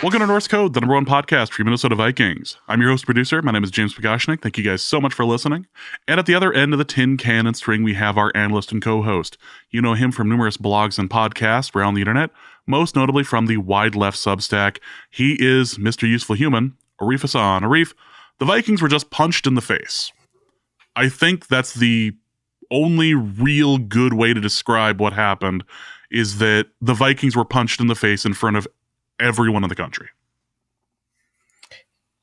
Welcome to Norse Code, the #1 podcast for your Minnesota Vikings. I'm your host producer. My name is James Pagashnik. Thank you guys so much for listening. And at the other end of the tin can and string, we have our analyst and co-host. You know him from numerous blogs and podcasts around the internet, most notably from the Wide Left Substack. He is Mr. Useful Human, Arif Hassan. Arif, the Vikings were just punched in the face. I think that's the only real good way to describe what happened, is that the Vikings were punched in the face in front of everyone in the country.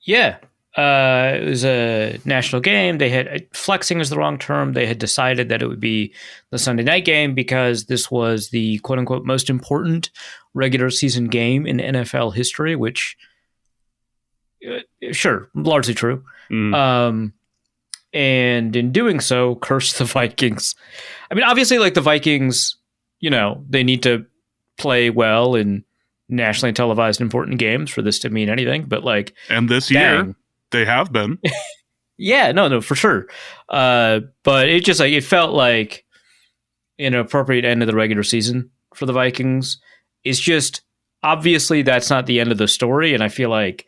Yeah. It was a national game. They had flexing is the wrong term. They had decided that it would be the Sunday night game because this was the quote unquote most important regular season game in NFL history, which sure, largely true. And in doing so, cursed the Vikings. I mean, obviously, like the Vikings, you know, they need to play well in nationally televised important games for this to mean anything, but like, and this year they have been. Yeah, no, for sure. But it just like, it felt like an appropriate end of the regular season for the Vikings. It's just, obviously that's not the end of the story. And I feel like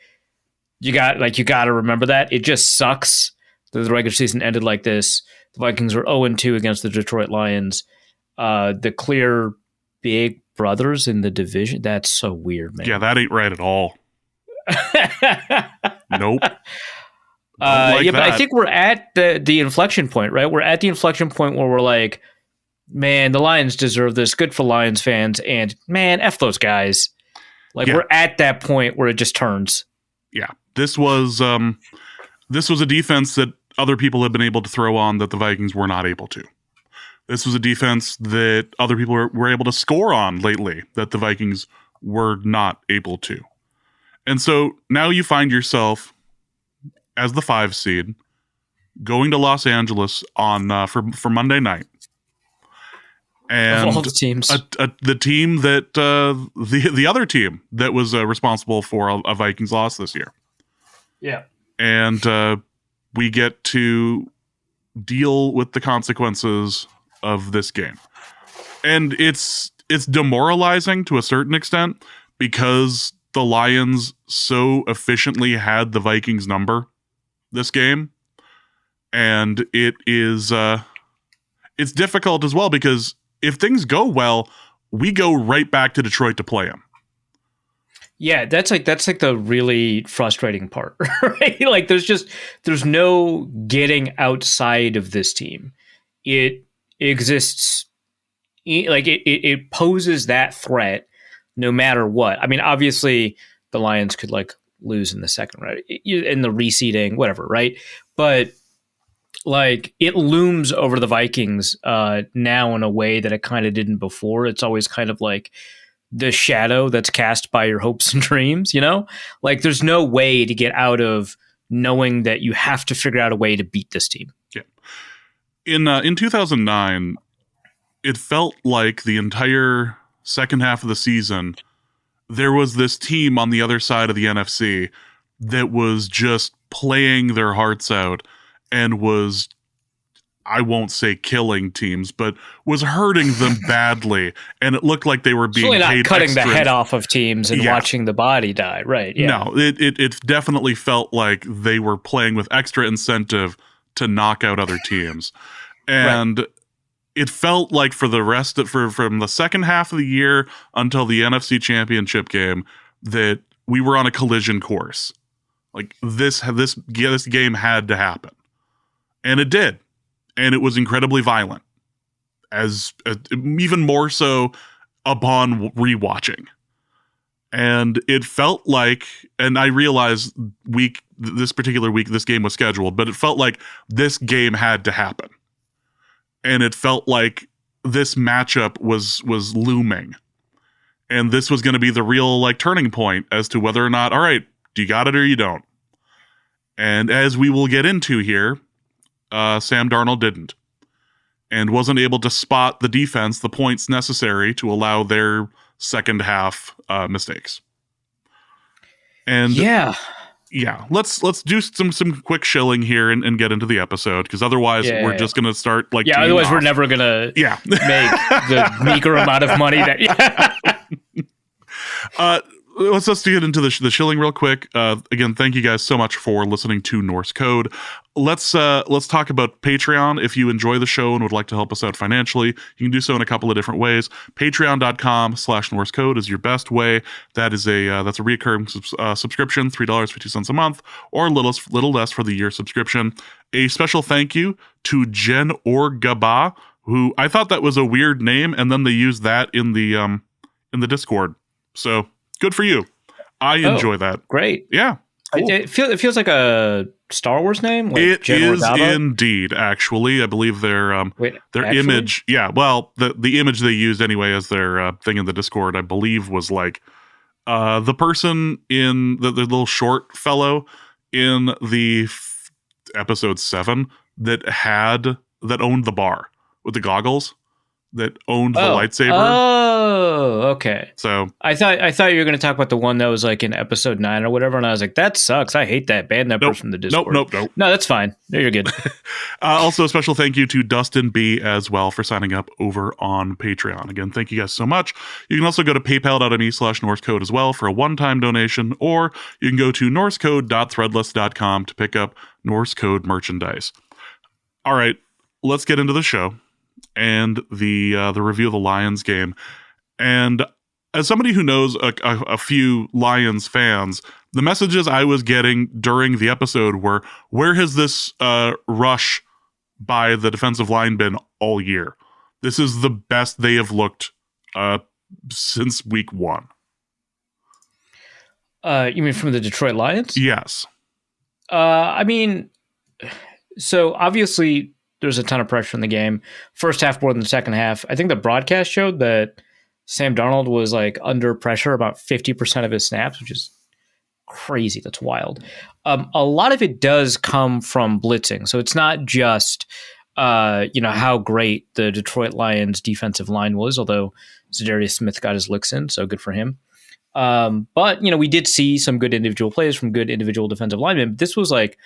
you got to remember that. It just sucks that the regular season ended like this. The Vikings were 0-2 against the Detroit Lions. The clear big brothers in the division. That's so weird, man. Yeah, that ain't right at all. Nope. But I think we're at the inflection point, right? We're at the inflection point where we're like, man, the Lions deserve this. Good for Lions fans. And man, F those guys. Like, we're at that point where it just turns. Yeah. This was a defense that other people have been able to throw on that the Vikings were not able to. This was a defense that other people were able to score on lately that the Vikings were not able to. And so now you find yourself as the 5 seed going to Los Angeles on for Monday night. And of all the teams. The team that the other team that was responsible for a Vikings loss this year. Yeah. And we get to deal with the consequences of this game. And it's demoralizing to a certain extent because the Lions so efficiently had the Vikings number this game. And it is it's difficult as well because if things go well, we go right back to Detroit to play them. Yeah, that's like the really frustrating part, right? Like there's no getting outside of this team. It exists, like it poses that threat no matter what. I mean, obviously the Lions could like lose in the second round in the reseeding, whatever, right? But like it looms over the Vikings now in a way that it kind of didn't before. It's always kind of like the shadow that's cast by your hopes and dreams, you know? Like there's no way to get out of knowing that you have to figure out a way to beat this team. Yeah. In 2009, it felt like the entire second half of the season, there was this team on the other side of the NFC that was just playing their hearts out and was, I won't say killing teams, but was hurting them badly. And it looked like they were being paid not cutting the head off of teams and watching the body die. Right. Yeah. No, it definitely felt like they were playing with extra incentive to knock out other teams. And it felt like for the rest of, from the second half of the year until the NFC Championship game, that we were on a collision course. Like this game had to happen. And it did. And it was incredibly violent, as even more so upon rewatching. And it felt like, and I realized this particular week, this game was scheduled, but it felt like this game had to happen. And it felt like this matchup was looming. And this was going to be the real like turning point as to whether or not, all right, do you got it or you don't? And as we will get into here, Sam Darnold didn't. And wasn't able to spot the defense, the points necessary to allow their second half mistakes. And let's do some quick shilling here and get into the episode, because otherwise we're just going to start like otherwise we're never going to make the meager amount of money that let's just get into the shilling real quick. Again, thank you guys so much for listening to Norse Code. Let's talk about Patreon. If you enjoy the show and would like to help us out financially, you can do so in a couple of different ways. Patreon.com/Norse Code is your best way. That's a recurring subscription, $3.50 a month, or a little less for the year subscription. A special thank you to Jen or Gaba, who I thought that was a weird name, and then they used that in the Discord. So good for you. I enjoy that. Great. Yeah. Cool. It feels like a Star Wars name. Like it is indeed. Actually, I believe their image. Yeah. Well, the image they used anyway as their thing in the Discord, I believe, was like the person in the little short fellow in the episode 7 that owned the bar with the goggles. That owned the lightsaber. Oh, okay. So I thought you were going to talk about the one that was like in episode 9 or whatever, and I was like, that sucks. I hate that. Ban that person from the Discord. Nope. No, that's fine. No, you're good. Also, a special thank you to Dustin B as well for signing up over on Patreon. Again, thank you guys so much. You can also go to paypal.me/NorseCode as well for a one-time donation, or you can go to norsecode.threadless.com to pick up Norse Code merchandise. All right, let's get into the show and the review of the Lions game. And as somebody who knows a few Lions fans, the messages I was getting during the episode were, where has this rush by the defensive line been all year? This is the best they have looked since week 1. You mean from the Detroit Lions? Yes. I mean, so obviously there's a ton of pressure in the game. First half more than the second half. I think the broadcast showed that Sam Darnold was like under pressure about 50% of his snaps, which is crazy. That's wild. A lot of it does come from blitzing. So it's not just, how great the Detroit Lions defensive line was, although Zadarius Smith got his licks in, so good for him. But, we did see some good individual plays from good individual defensive linemen. But this was like,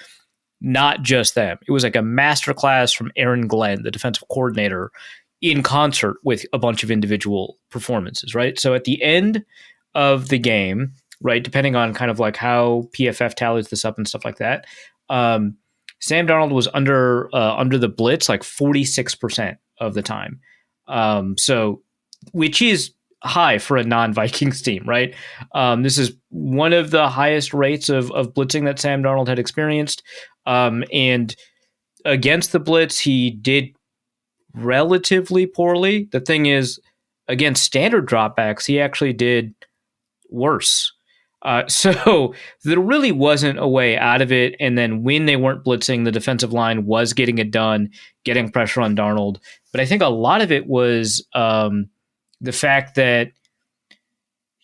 not just them. It was like a masterclass from Aaron Glenn, the defensive coordinator, in concert with a bunch of individual performances, right? So at the end of the game, right, depending on kind of like how PFF tallies this up and stuff like that, Sam Darnold was under the blitz like 46% of the time. So which is high for a non-Vikings team, right? This is one of the highest rates of blitzing that Sam Darnold had experienced. And against the blitz, he did relatively poorly. The thing is, against standard dropbacks, he actually did worse. So there really wasn't a way out of it. And then when they weren't blitzing, the defensive line was getting it done, getting pressure on Darnold. But I think a lot of it was the fact that,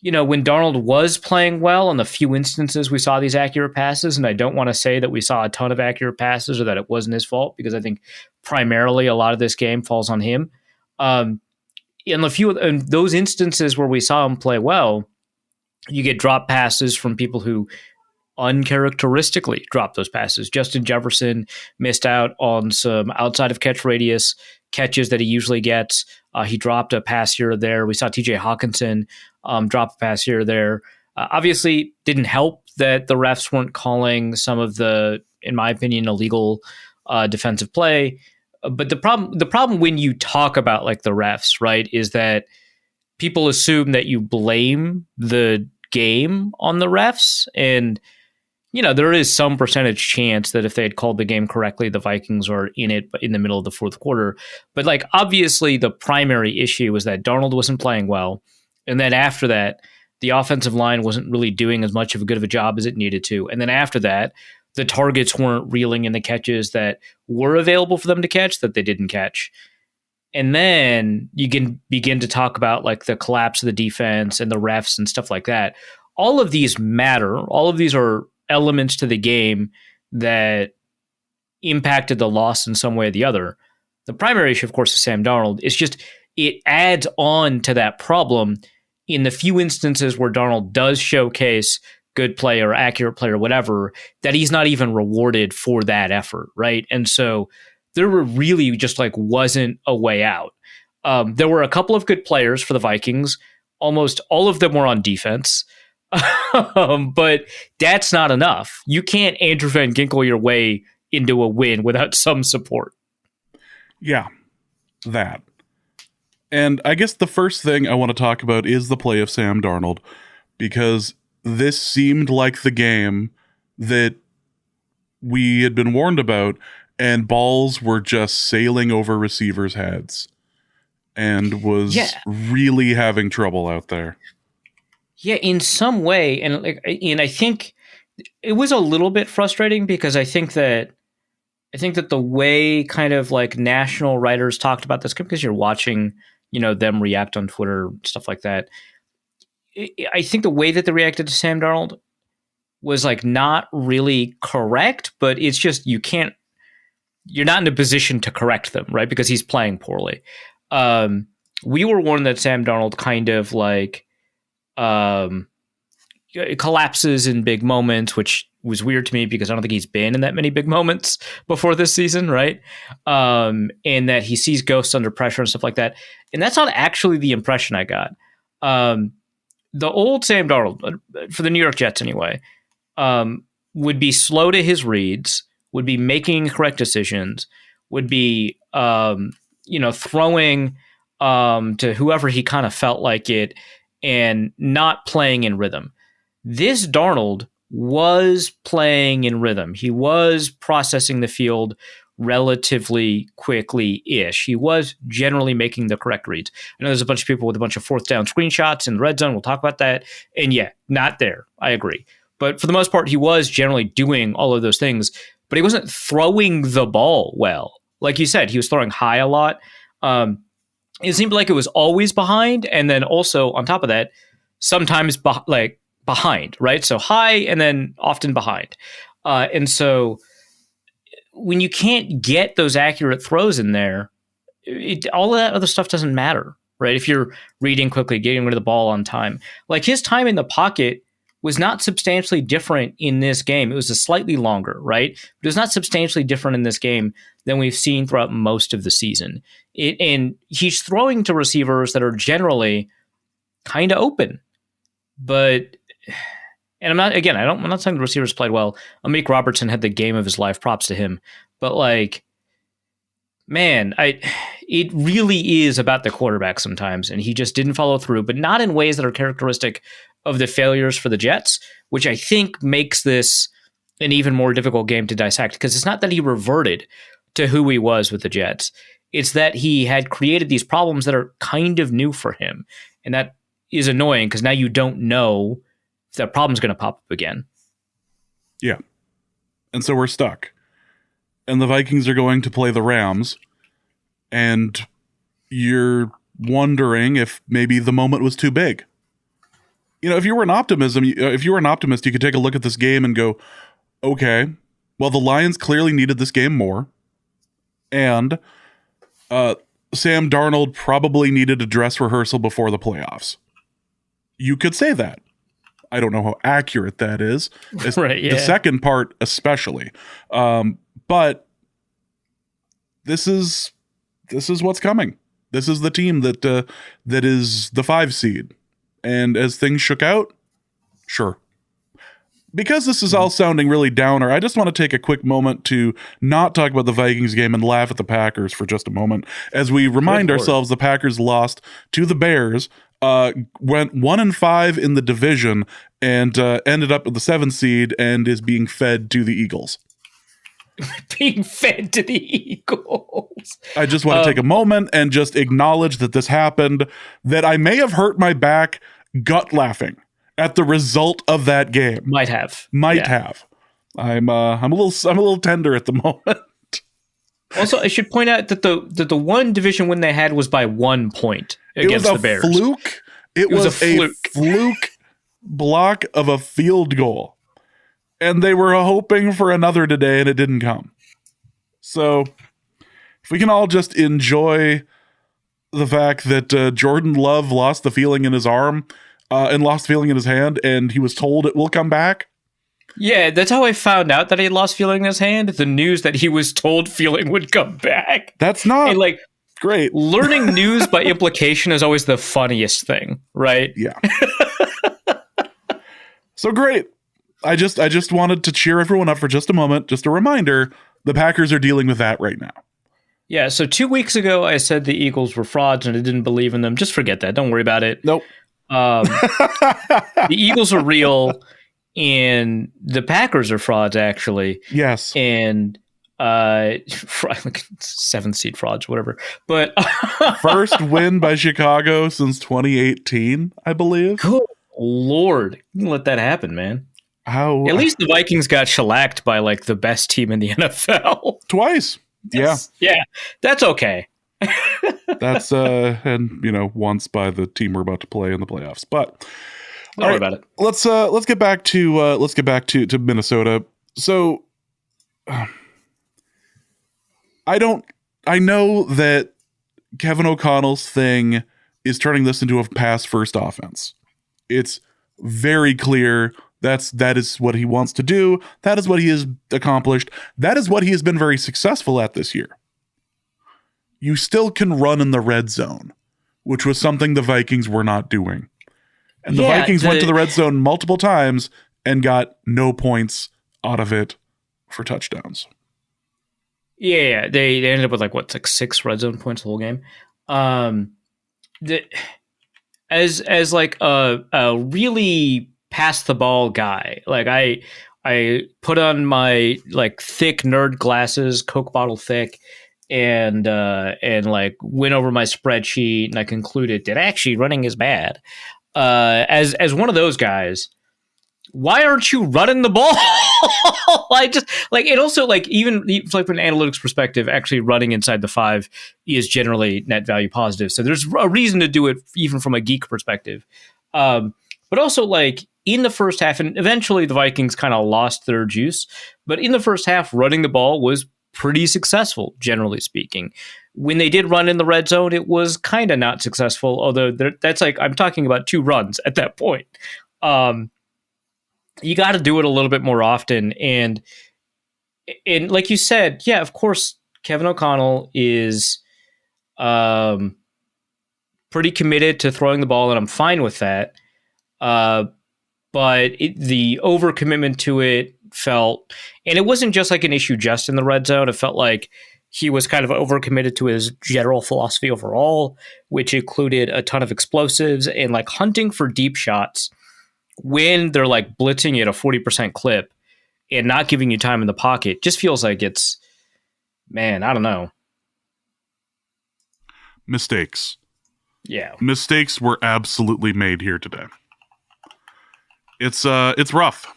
when Darnold was playing well, in the few instances we saw these accurate passes, and I don't want to say that we saw a ton of accurate passes or that it wasn't his fault, because I think primarily a lot of this game falls on him. In those instances where we saw him play well, you get drop passes from people who uncharacteristically drop those passes. Justin Jefferson missed out on some outside of catch radius catches that he usually gets. He dropped a pass here or there. We saw TJ Hawkinson drop a pass here or there. Obviously, didn't help that the refs weren't calling some of the, in my opinion, illegal defensive play. But the problem when you talk about like the refs, right, is that people assume that you blame the game on the refs, and there is some percentage chance that if they had called the game correctly, the Vikings are in it in the middle of the fourth quarter. But like, obviously the primary issue was that Darnold wasn't playing well. And then after that, the offensive line wasn't really doing as much of a good of a job as it needed to. And then after that, the targets weren't reeling in the catches that were available for them to catch that they didn't catch. And then you can begin to talk about like the collapse of the defense and the refs and stuff like that. All of these matter. All of these are elements to the game that impacted the loss in some way or the other. The primary issue, of course, is Sam Darnold. It's just, it adds on to that problem in the few instances where Darnold does showcase good play or accurate play or whatever, that he's not even rewarded for that effort, right? And so there were really just like wasn't a way out. There were a couple of good players for the Vikings. Almost all of them were on defense. But that's not enough. You can't Andrew Van Ginkel your way into a win without some support. Yeah, that. And I guess the first thing I want to talk about is the play of Sam Darnold, because this seemed like the game that we had been warned about, and balls were just sailing over receivers' heads and was really having trouble out there. Yeah, in some way. And I think it was a little bit frustrating because I think that the way kind of like national writers talked about this, because you're watching, them react on Twitter, stuff like that. I think the way that they reacted to Sam Darnold was like not really correct, but it's just you're not in a position to correct them, right? Because he's playing poorly. We were warned that Sam Darnold kind of like it collapses in big moments, which was weird to me because I don't think he's been in that many big moments before this season, right? And that he sees ghosts under pressure and stuff like that. And that's not actually the impression I got. The old Sam Darnold, for the New York Jets anyway, would be slow to his reads, would be making correct decisions, would be throwing to whoever he kind of felt like it, and not playing in rhythm. This Darnold was playing in rhythm. He was processing the field relatively quickly-ish. He was generally making the correct reads. I know there's a bunch of people with a bunch of fourth down screenshots in the red zone. We'll talk about that. And yeah, not there. I agree. But for the most part, he was generally doing all of those things, but he wasn't throwing the ball well. Like you said, he was throwing high a lot. It seemed like it was always behind, and then also on top of that, sometimes behind, right? So high and then often behind. And so when you can't get those accurate throws in there, all of that other stuff doesn't matter, right? If you're reading quickly, getting rid of the ball on time. Like his time in the pocket was not substantially different in this game. It was a slightly longer, right? But it was not substantially different in this game than we've seen throughout most of the season. And he's throwing to receivers that are generally kind of open. But, and I'm not saying the receivers played well. Amik Robertson had the game of his life. Props to him. But like, man, it really is about the quarterback sometimes, and he just didn't follow through, but not in ways that are characteristic of the failures for the Jets, which I think makes this an even more difficult game to dissect, because it's not that he reverted to who he was with the Jets. It's that he had created these problems that are kind of new for him, and that is annoying because now you don't know if that problem's going to pop up again. Yeah. And so we're stuck. And the Vikings are going to play the Rams, and you're wondering if maybe the moment was too big. If you were an optimist, you could take a look at this game and go, okay, well, the Lions clearly needed this game more, and Sam Darnold probably needed a dress rehearsal before the playoffs. You could say that. I don't know how accurate that is. Right, yeah. The second part especially. But this is what's coming. This is the team that is the 5 seed. And as things shook out, sure. Because this is all sounding really downer, I just want to take a quick moment to not talk about the Vikings game and laugh at the Packers for just a moment. As we remind ourselves, the Packers lost to the Bears, went 1-5 in the division, and ended up with the 7th seed and is being fed to the Eagles. Being fed to the Eagles. I just want to take a moment and just acknowledge that this happened, that I may have hurt my back gut laughing at the result of that game. Might have. I'm a little tender at the moment. Also, I should point out that the one division win they had was by 1 point against the Bears. It was a fluke block of a field goal. And they were hoping for another today, and it didn't come. So, if we can all just enjoy the fact that Jordan Love lost the feeling in his arm and lost the feeling in his hand, and he was told it will come back. Yeah, that's how I found out that he lost feeling in his hand. The news that he was told feeling would come back. That's not great. Learning news by implication is always the funniest thing, right? Yeah. So great. I just wanted to cheer everyone up for just a moment. Just a reminder, the Packers are dealing with that right now. Yeah, so 2 weeks ago, I said the Eagles were frauds and I didn't believe in them. Just forget that. Don't worry about it. Nope. The Eagles are real, and the Packers are frauds, actually. Yes. And 7th seed frauds, whatever. But first win by Chicago since 2018, I believe. Good Lord. You can let that happen, man. How? At least the Vikings got shellacked by like the best team in the NFL. Twice. Yeah. That's okay. That's and once by the team we're about to play in the playoffs. But don't worry about it. Let's get back to Minnesota. So I know that Kevin O'Connell's thing is turning this into a pass first offense. It's very clear that is what he wants to do. That is what he has accomplished. That is what he has been very successful at this year. You still can run in the red zone, which was something the Vikings were not doing. And the Vikings went to the red zone multiple times and got no points out of it for touchdowns. Yeah, they ended up with like 6 red zone points the whole game. As like a really pass the ball guy, like I put on my like thick nerd glasses, Coke bottle thick, and like went over my spreadsheet, and I concluded that actually running is bad. As one of those guys, why aren't you running the ball? I just like it. Also, like even like from an analytics perspective, actually running inside the 5 is generally net value positive. So there's a reason to do it, even from a geek perspective. But also, like in the first half, and eventually the Vikings kind of lost their juice. But in the first half, running the ball was pretty successful, generally speaking. When they did run in the red zone, it was kind of not successful. Although that's like I'm talking about 2 runs at that point. You got to do it a little bit more often. And like you said, yeah, of course, Kevin O'Connell is pretty committed to throwing the ball, and I'm fine with that. But the overcommitment to it felt, and it wasn't just like an issue just in the red zone. It felt like he was kind of overcommitted to his general philosophy overall, which included a ton of explosives and like hunting for deep shots when they're like blitzing at a 40% clip and not giving you time in the pocket. Just feels like it's, man, I don't know. Mistakes. Yeah. Mistakes were absolutely made here today. It's rough.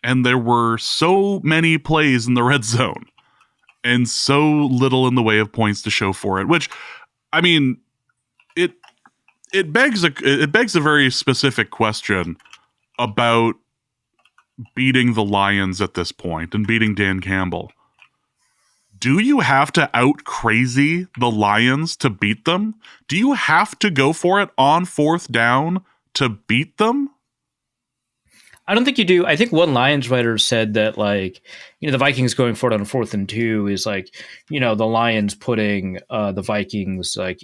And there were so many plays in the red zone and so little in the way of points to show for it, which, I mean, it begs a very specific question about beating the Lions at this point and beating Dan Campbell. Do you have to out crazy the Lions to beat them? Do you have to go for it on 4th down to beat them? I don't think you do. I think one Lions writer said that, like, the Vikings going for it on 4th and 2 is like, the Lions putting the Vikings like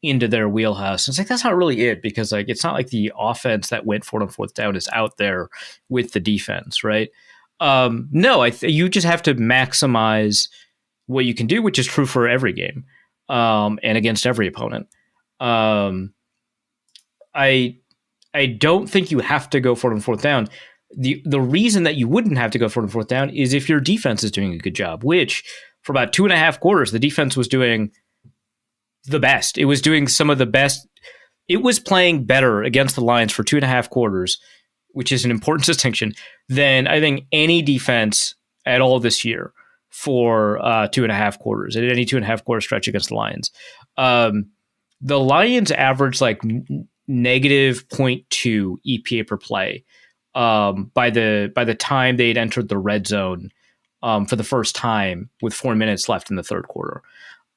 into their wheelhouse. And it's like, that's not really it, because like, it's not like the offense that went for it on 4th down is out there with the defense. Right. No, you just have to maximize what you can do, which is true for every game, and against every opponent. I don't think you have to go for it on 4th down. The reason that you wouldn't have to go for it on 4th down is if your defense is doing a good job, which for about 2.5 quarters, the defense was doing the best. It was doing some of the best. It was playing better against the Lions for 2.5 quarters, which is an important distinction, than I think any defense at all this year for 2.5 quarters, at any 2.5 quarter stretch against the Lions. The Lions averaged like negative 0.2 EPA per play by the time they'd entered the red zone for the first time with 4 minutes left in the third quarter.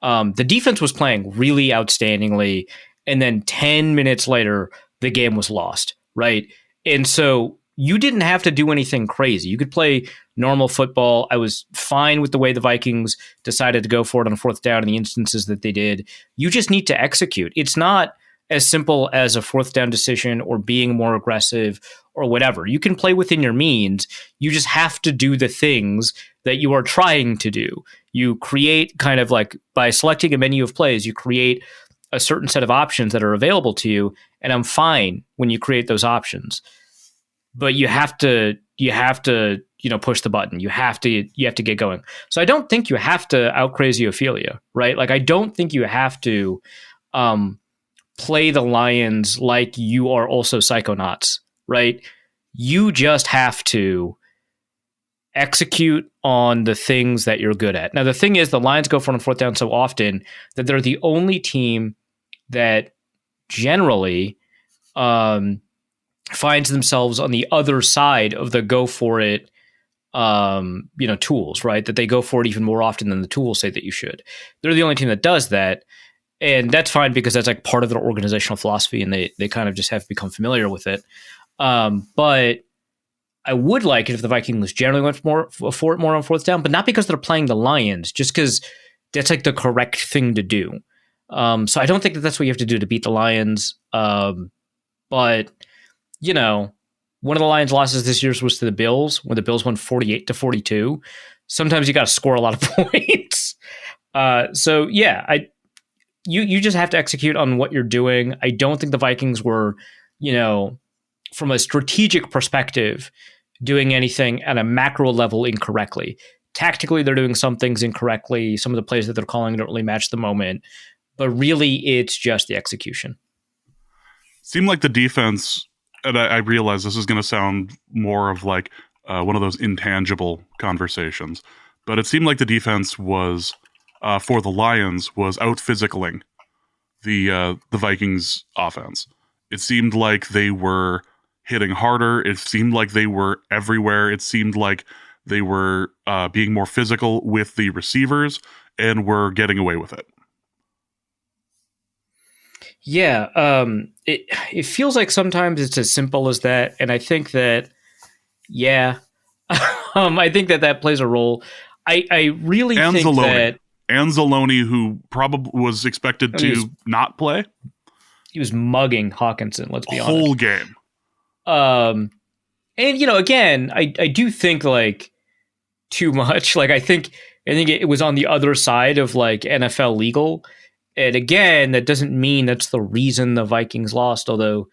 The defense was playing really outstandingly, and then 10 minutes later, the game was lost, right? And so you didn't have to do anything crazy. You could play normal football. I was fine with the way the Vikings decided to go for it on 4th down in the instances that they did. You just need to execute. It's not as simple as a fourth down decision or being more aggressive or whatever. You can play within your means. You just have to do the things that you are trying to do. You create kind of like by selecting a menu of plays, you create a certain set of options that are available to you. And I'm fine when you create those options, but you have to, push the button. You have to get going. So I don't think you have to out crazy Ophelia, right? Like I don't think you have to play the Lions like you are also Psychonauts, right? You just have to execute on the things that you're good at. Now, the thing is, the Lions go for on fourth down so often that they're the only team that generally finds themselves on the other side of the go for it tools, right? That they go for it even more often than the tools say that you should. They're the only team that does that. And that's fine because that's like part of their organizational philosophy and they kind of just have become familiar with it. But I would like it if the Vikings generally went for it more on fourth down, but not because they're playing the Lions, just because that's like the correct thing to do. So I don't think that that's what you have to do to beat the Lions. But, one of the Lions' losses this year was to the Bills, when the Bills won 48-42. Sometimes you got to score a lot of points. So yeah, you just have to execute on what you're doing. I don't think the Vikings were, from a strategic perspective, doing anything at a macro level incorrectly. Tactically, they're doing some things incorrectly. Some of the plays that they're calling don't really match the moment. But really, it's just the execution. Seemed like the defense, and I realize this is going to sound more of like one of those intangible conversations, but it seemed like the defense was, for the Lions, was out-physicaling the Vikings offense. It seemed like they were hitting harder. It seemed like they were everywhere. It seemed like they were being more physical with the receivers and were getting away with it. Yeah, it feels like sometimes it's as simple as that, and I think that, I think that plays a role. I really think that Anzalone, who probably was expected to not play, he was mugging Hawkinson. Let's be honest, whole game. And again, I do think like too much. Like I think it was on the other side of like NFL legal. And again, that doesn't mean that's the reason the Vikings lost, although,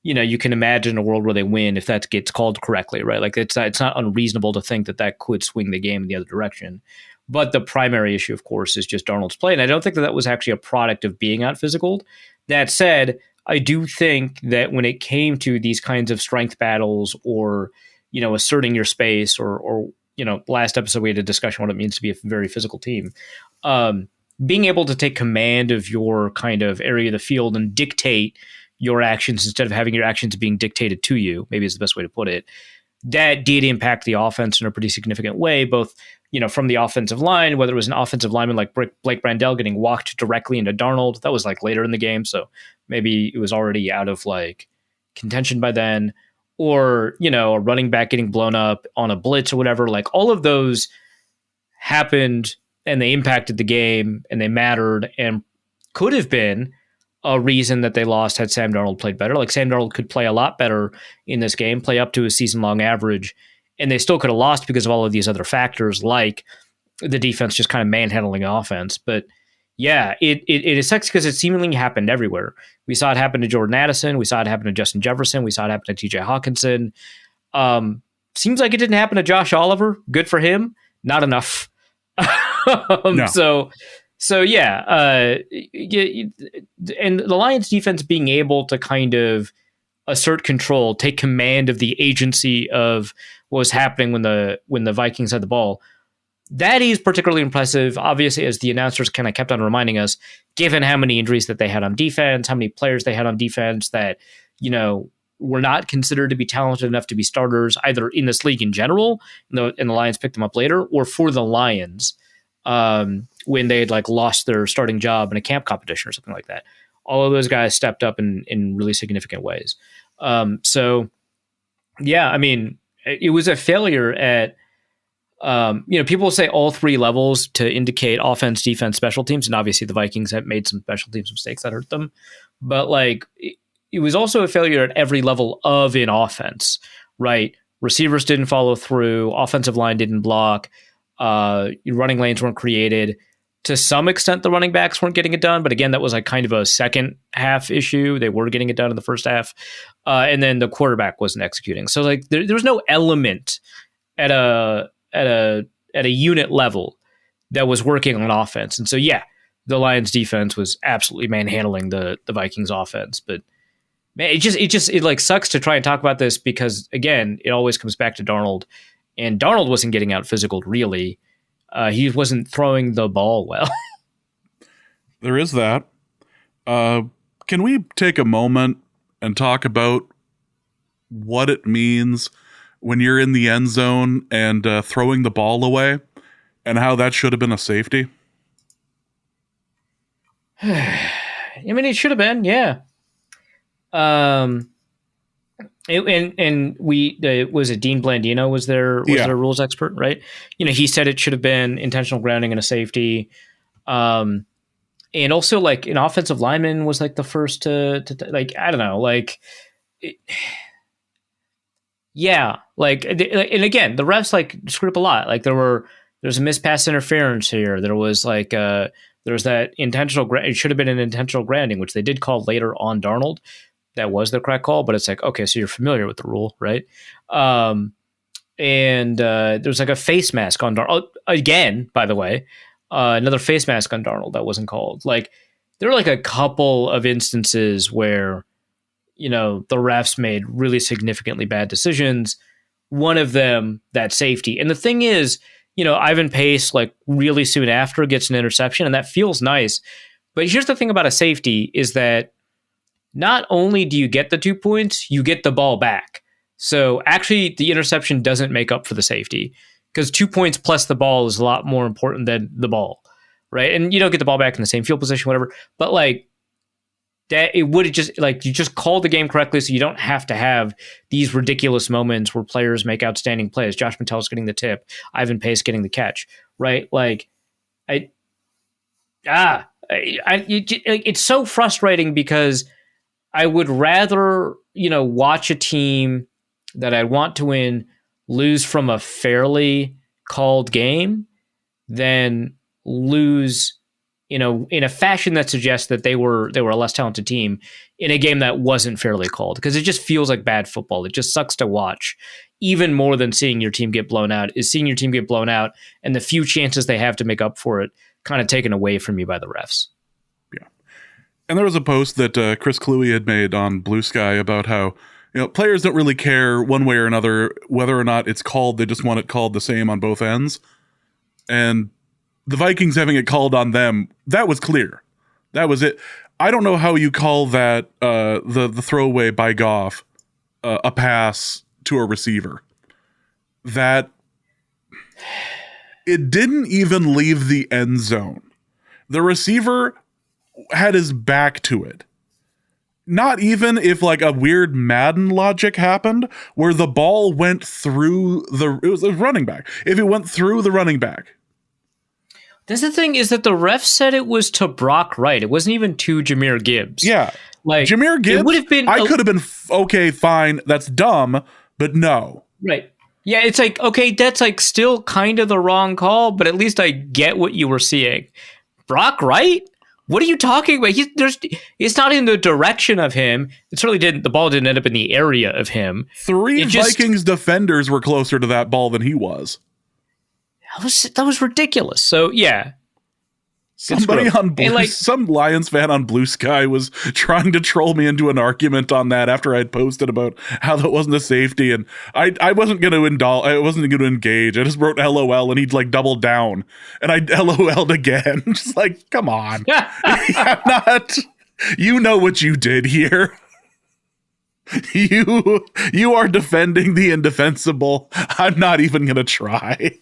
you can imagine a world where they win if that gets called correctly, right? Like it's not unreasonable to think that could swing the game in the other direction. But the primary issue, of course, is just Darnold's play. And I don't think that was actually a product of being out physical. That said, I do think that when it came to these kinds of strength battles or, asserting your space or last episode we had a discussion on what it means to be a very physical team. Being able to take command of your kind of area of the field and dictate your actions instead of having your actions being dictated to you, maybe is the best way to put it, that did impact the offense in a pretty significant way, both, from the offensive line, whether it was an offensive lineman like Blake Brandel getting walked directly into Darnold. That was like later in the game, so maybe it was already out of like contention by then, or, a running back getting blown up on a blitz or whatever. Like all of those happened and they impacted the game and they mattered and could have been a reason that they lost had Sam Darnold played better. Like Sam Darnold could play a lot better in this game, play up to a season-long average, and they still could have lost because of all of these other factors, like the defense just kind of manhandling the offense. But yeah, it sucks because it seemingly happened everywhere. We saw it happen to Jordan Addison. We saw it happen to Justin Jefferson. We saw it happen to TJ Hawkinson. Seems like it didn't happen to Josh Oliver. Good for him. Not enough. No. So yeah, and the Lions defense being able to kind of assert control, take command of the agency of what was happening when the Vikings had the ball, that is particularly impressive. Obviously, as the announcers kind of kept on reminding us, given how many injuries that they had on defense, how many players they had on defense that were not considered to be talented enough to be starters, either in this league in general, and the Lions picked them up later, or for the Lions when they had like lost their starting job in a camp competition or something like that. All of those guys stepped up in really significant ways. So yeah, I mean, it was a failure at People will say all three levels to indicate offense, defense, special teams, and obviously the Vikings have made some special teams mistakes that hurt them. But like, it was also a failure at every level of an offense, right? Receivers didn't follow through, offensive line didn't block, running lanes weren't created. To some extent, the running backs weren't getting it done, but again, that was like kind of a second half issue. They were getting it done in the first half, and then the quarterback wasn't executing. So like, there was no element at a unit level that was working on offense. And so, yeah, the Lions defense was absolutely manhandling the Vikings offense. But man, it like sucks to try and talk about this because again, it always comes back to Darnold, and Darnold wasn't getting out physical really. He wasn't throwing the ball well. There is that. Can we take a moment and talk about what it means when you're in the end zone and throwing the ball away, and how that should have been a safety? I mean, it should have been, yeah. Was it Dean Blandino was their rules expert, right? He said it should have been intentional grounding and a safety. And also like an offensive lineman was like the first to like, I don't know, like, yeah, like, and again, the refs like screwed up a lot. Like there's a mispass interference here. There was like there's that intentional. It should have been an intentional grounding, which they did call later on Darnold. That was the correct call, but it's like, okay, so you're familiar with the rule, right? And there's like a face mask on Darnold again. By the way, another face mask on Darnold that wasn't called. Like there were like a couple of instances where, the refs made really significantly bad decisions. One of them, that safety. And the thing is, Ivan Pace, like really soon after, gets an interception, and that feels nice. But here's the thing about a safety is that not only do you get the 2 points, you get the ball back. So actually, the interception doesn't make up for the safety because 2 points plus the ball is a lot more important than the ball, right? And you don't get the ball back in the same field position, whatever. But like, that it would have just like you just called the game correctly, so you don't have to have these ridiculous moments where players make outstanding plays. Josh Mantel's getting the tip, Ivan Pace getting the catch, right? Like, it's so frustrating because I would rather watch a team that I want to win lose from a fairly called game than lose in a fashion that suggests that they were a less talented team in a game that wasn't fairly called, because it just feels like bad football. It just sucks to watch. Even more than seeing your team get blown out is seeing your team get blown out and the few chances they have to make up for it kind of taken away from you by the refs. Yeah. And there was a post that Chris Cluey had made on Blue Sky about how players don't really care one way or another whether or not it's called. They just want it called the same on both ends. And the Vikings having it called on them, that was clear. That was it. I don't know how you call that the throwaway by Goff a pass to a receiver. That it didn't even leave the end zone. The receiver had his back to it. Not even if like a weird Madden logic happened where the ball went through it was a running back. If it went through the running back. That's the thing, is that the ref said it was to Brock Wright. It wasn't even to Jahmyr Gibbs. Yeah. Like Jahmyr Gibbs, it would have been I could have been okay, fine. That's dumb, but no. Right. Yeah, it's like, okay, that's like still kind of the wrong call, but at least I get what you were seeing. Brock Wright? What are you talking about? It's not in the direction of him. It certainly didn't. The ball didn't end up in the area of him. Vikings defenders were closer to that ball than he was. That was ridiculous. So yeah, somebody on some Lions fan on Blue Sky was trying to troll me into an argument on that after I'd posted about how that wasn't a safety, and I wasn't going to I wasn't going to engage. I just wrote LOL, and he'd like doubled down, and I LOL'd again. Just like, come on, I'm not. You know what you did here. You are defending the indefensible. I'm not even going to try.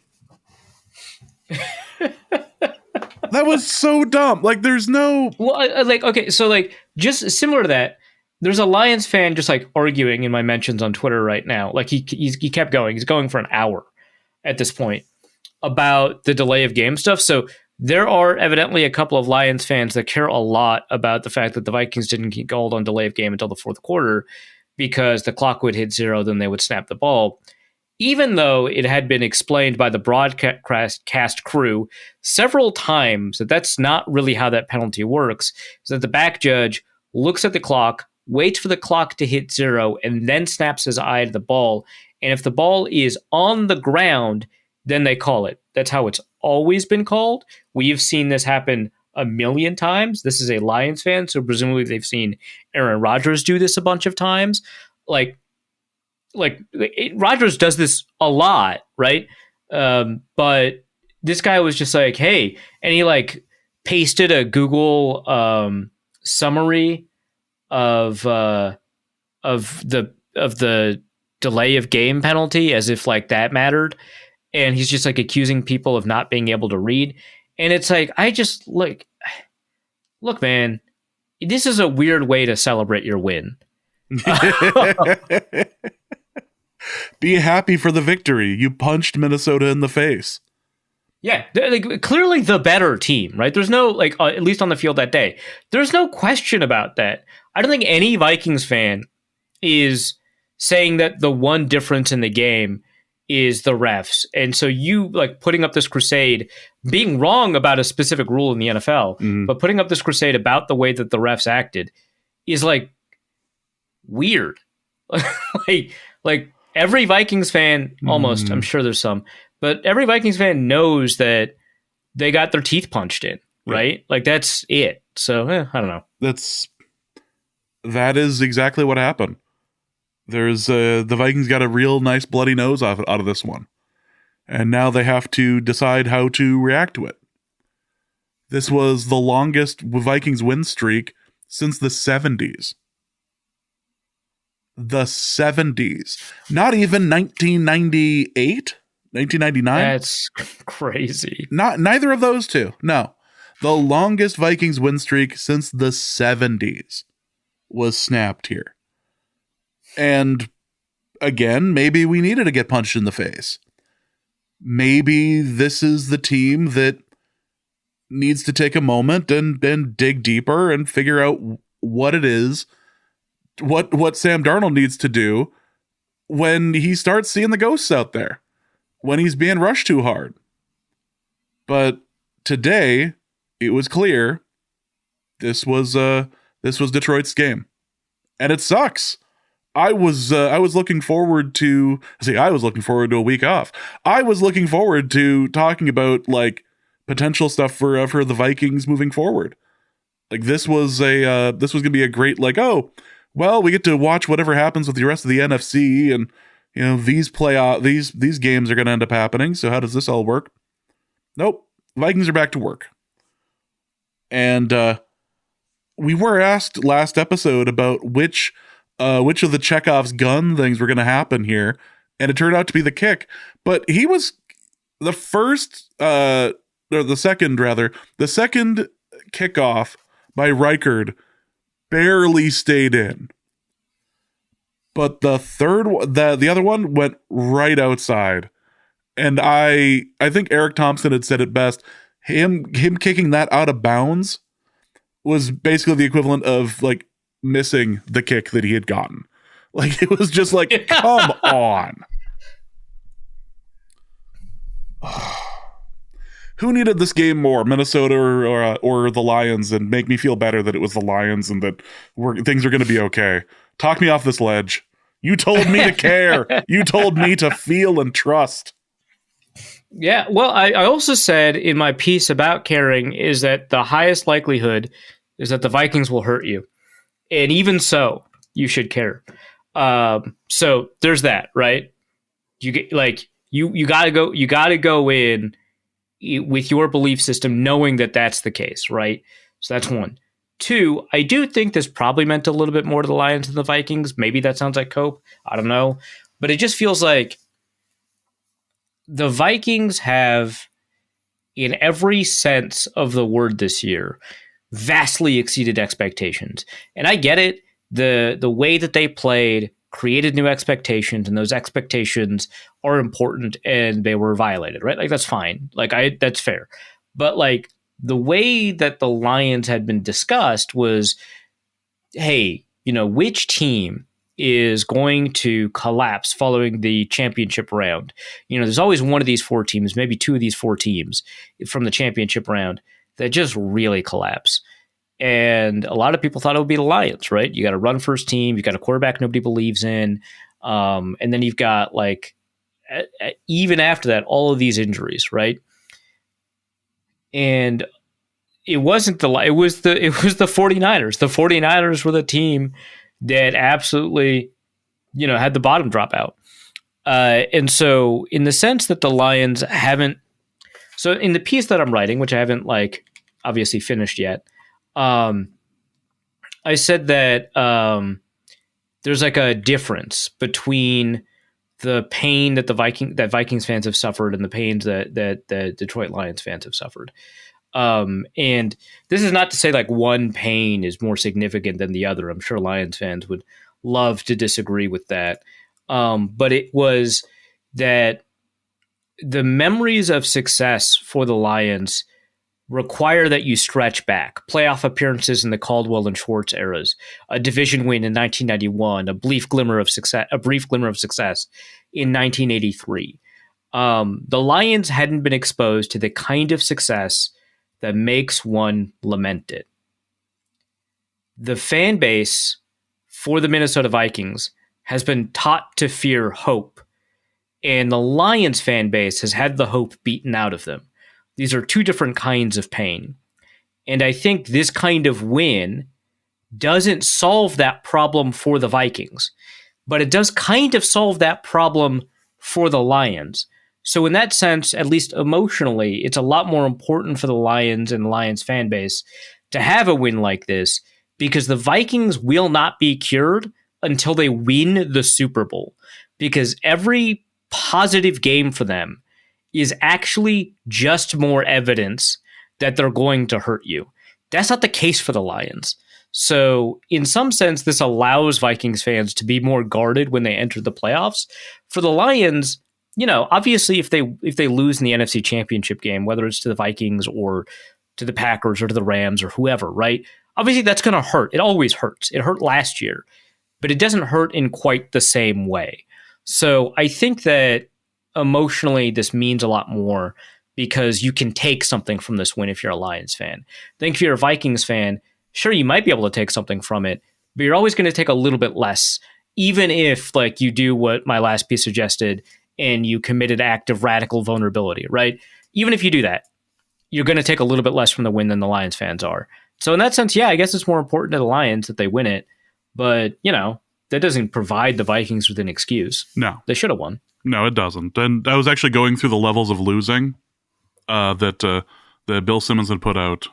That was so dumb. Like, there's no... Well, okay, so, like, just similar to that, there's a Lions fan just, like, arguing in my mentions on Twitter right now. Like, he kept going. He's going for an hour at this point. about the delay of game stuff. So there are evidently a couple of Lions fans that care a lot about the fact that the Vikings didn't get called on delay of game until the fourth quarter because the clock would hit 0, then they would snap the ball. Even though it had been explained by the broadcast crew several times that that's not really how that penalty works, is that the back judge looks at the clock, waits for the clock to hit 0, and then snaps his eye to the ball. And if the ball is on the ground, then they call it. That's how it's always been called. We've seen this happen a million times. This is a Lions fan, so presumably they've seen Aaron Rodgers do this a bunch of times. Like Rodgers does this a lot, right? But this guy was just like, hey, and he like pasted a Google summary of the delay of game penalty as if like that mattered, and he's just like accusing people of not being able to read. And it's like, I just look, man, this is a weird way to celebrate your win. Be happy for the victory. You punched Minnesota in the face. Yeah, like clearly the better team, right? There's no like at least on the field that day. There's no question about that. I don't think any Vikings fan is saying that the one difference in the game is the refs. And so you like putting up this crusade, being wrong about a specific rule in the NFL, but putting up this crusade about the way that the refs acted is like weird. like every Vikings fan, almost, I'm sure there's some, but every Vikings fan knows that they got their teeth punched in, right? Yeah. Like that's it. So I don't know. That is exactly what happened. There's the Vikings got a real nice bloody nose out of this one, and now they have to decide how to react to it. This was the longest Vikings win streak since the 70s. The 70s. Not even 1998, 1999. That's crazy. Neither of those two. No. The longest Vikings win streak since the 70s was snapped here. And again, maybe we needed to get punched in the face. Maybe this is the team that needs to take a moment and dig deeper and figure out what it is, what Sam Darnold needs to do when he starts seeing the ghosts out there, when he's being rushed too hard. But today, it was clear this was Detroit's game, and it sucks. I was looking forward to a week off. I was looking forward to talking about like potential stuff for the Vikings moving forward. Like this was going to be a great like, oh, well, we get to watch whatever happens with the rest of the NFC, and you know these games are going to end up happening. So how does this all work? Nope, Vikings are back to work. And we were asked last episode about which of the Chekhov's gun things were going to happen here, and it turned out to be the kick. But he was the second kickoff by Reichard barely stayed in. But the third one, the other one went right outside. And I think Eric Thompson had said it best. Him kicking that out of bounds was basically the equivalent of like missing the kick that he had gotten. Like it was just like, come on. Who needed this game more, Minnesota or the Lions, and make me feel better that it was the Lions and that things are going to be okay? Talk me off this ledge. You told me to care. You told me to feel and trust. Yeah, well, I also said in my piece about caring is that the highest likelihood is that the Vikings will hurt you. And even so, you should care. So there's that, right? You get like you gotta go in with your belief system, knowing that that's the case, right? So that's one. Two, I do think this probably meant a little bit more to the Lions than the Vikings. Maybe that sounds like cope. I don't know, but it just feels like the Vikings have, in every sense of the word this year, vastly exceeded expectations. And I get it. The way that they played created new expectations, and those expectations are important and they were violated, right? Like, that's fine. Like, that's fair. But like, the way that the Lions had been discussed was, hey, which team is going to collapse following the championship round? There's always one of these four teams, maybe two of these four teams from the championship round that just really collapse. And a lot of people thought it would be the Lions, right? You got a run first team, you got a quarterback nobody believes in, and then you've got, like, even after that, all of these injuries, right? And it wasn't it was the 49ers. The 49ers were the team that absolutely, had the bottom drop out. And so in the sense that the Lions haven't, so in the piece that I'm writing, which I haven't, like, obviously finished yet, I said that there's like a difference between the pain that Vikings fans have suffered and the pains that Detroit Lions fans have suffered. And this is not to say like one pain is more significant than the other. I'm sure Lions fans would love to disagree with that. But it was that the memories of success for the Lions require that you stretch back. Playoff appearances in the Caldwell and Schwartz eras, a division win in 1991, a brief glimmer of success in 1983. The Lions hadn't been exposed to the kind of success that makes one lament it. The fan base for the Minnesota Vikings has been taught to fear hope, and the Lions fan base has had the hope beaten out of them. These are two different kinds of pain. And I think this kind of win doesn't solve that problem for the Vikings, but it does kind of solve that problem for the Lions. So in that sense, at least emotionally, it's a lot more important for the Lions and the Lions fan base to have a win like this, because the Vikings will not be cured until they win the Super Bowl, because every positive game for them is actually just more evidence that they're going to hurt you. That's not the case for the Lions. So in some sense, this allows Vikings fans to be more guarded when they enter the playoffs. For the Lions, obviously if they lose in the NFC Championship game, whether it's to the Vikings or to the Packers or to the Rams or whoever, right? Obviously that's going to hurt. It always hurts. It hurt last year, but it doesn't hurt in quite the same way. So I think that emotionally, this means a lot more because you can take something from this win if you're a Lions fan. I think if you're a Vikings fan, sure, you might be able to take something from it, but you're always going to take a little bit less, even if like you do what my last piece suggested and you commit an act of radical vulnerability, right? Even if you do that, you're going to take a little bit less from the win than the Lions fans are. So in that sense, yeah, I guess it's more important to the Lions that they win it, but that doesn't provide the Vikings with an excuse. No. They should have won. No, it doesn't. And I was actually going through the levels of losing that Bill Simmons had put out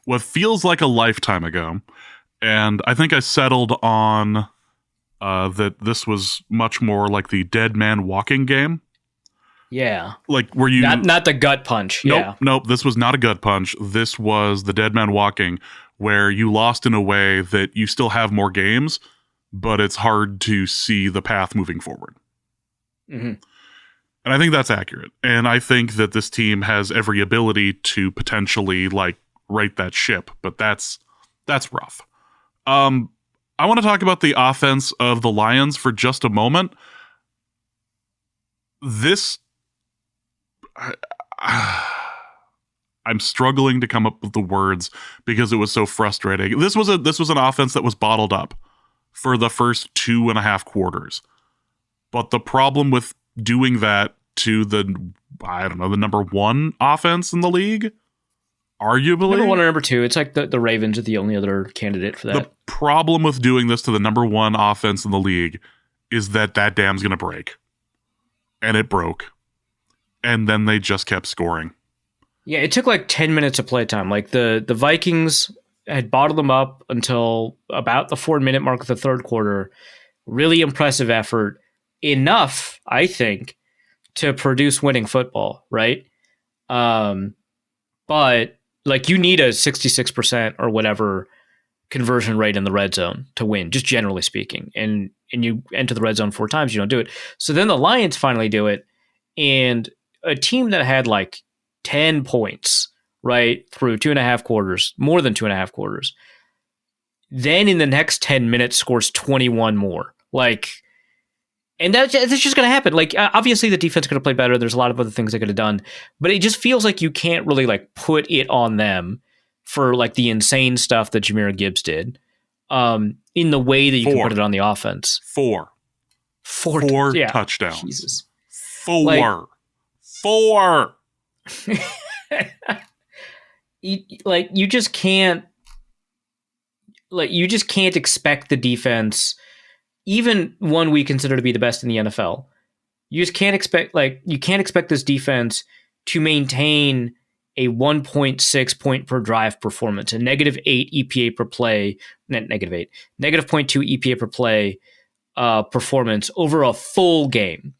what feels like a lifetime ago. And I think I settled on that this was much more like the dead man walking game. Yeah. Like where you... Not the gut punch. Nope. This was not a gut punch. This was the dead man walking, where you lost in a way that you still have more games, but it's hard to see the path moving forward. Mm-hmm. And I think that's accurate. And I think that this team has every ability to potentially like right that ship, but that's rough. I want to talk about the offense of the Lions for just a moment. I'm struggling to come up with the words because it was so frustrating. This was an offense that was bottled up for the first 2.5 quarters. But the problem with doing that to the number one offense in the league, arguably. Number one or number two, it's like the Ravens are the only other candidate for that. The problem with doing this to the number one offense in the league is that dam's going to break. And it broke. And then they just kept scoring. Yeah, it took like 10 minutes of playtime. Like the Vikings had bottled them up until about the 4-minute mark of the third quarter. Really impressive effort. Enough, I think, to produce winning football, right? But like you need a 66% or whatever conversion rate in the red zone to win, just generally speaking. And you enter the red zone 4 times, you don't do it. So then the Lions finally do it, and a team that had like 10 points, right, through 2.5 quarters, more than 2.5 quarters, then in the next 10 minutes scores 21 more. Like, and that's just going to happen. Like, obviously the defense could have played better. There's a lot of other things they could have done, but it just feels like you can't really like put it on them for like the insane stuff that Jahmyr Gibbs did, in the way that you can put it on the offense. Four yeah. touchdowns. Jesus. Four. You just can't expect the defense, even one we consider to be the best in the NFL. You just can't expect this defense to maintain a 1.6 point per drive performance, a -8 EPA per play, -8, -0.2 EPA per play performance over a full game.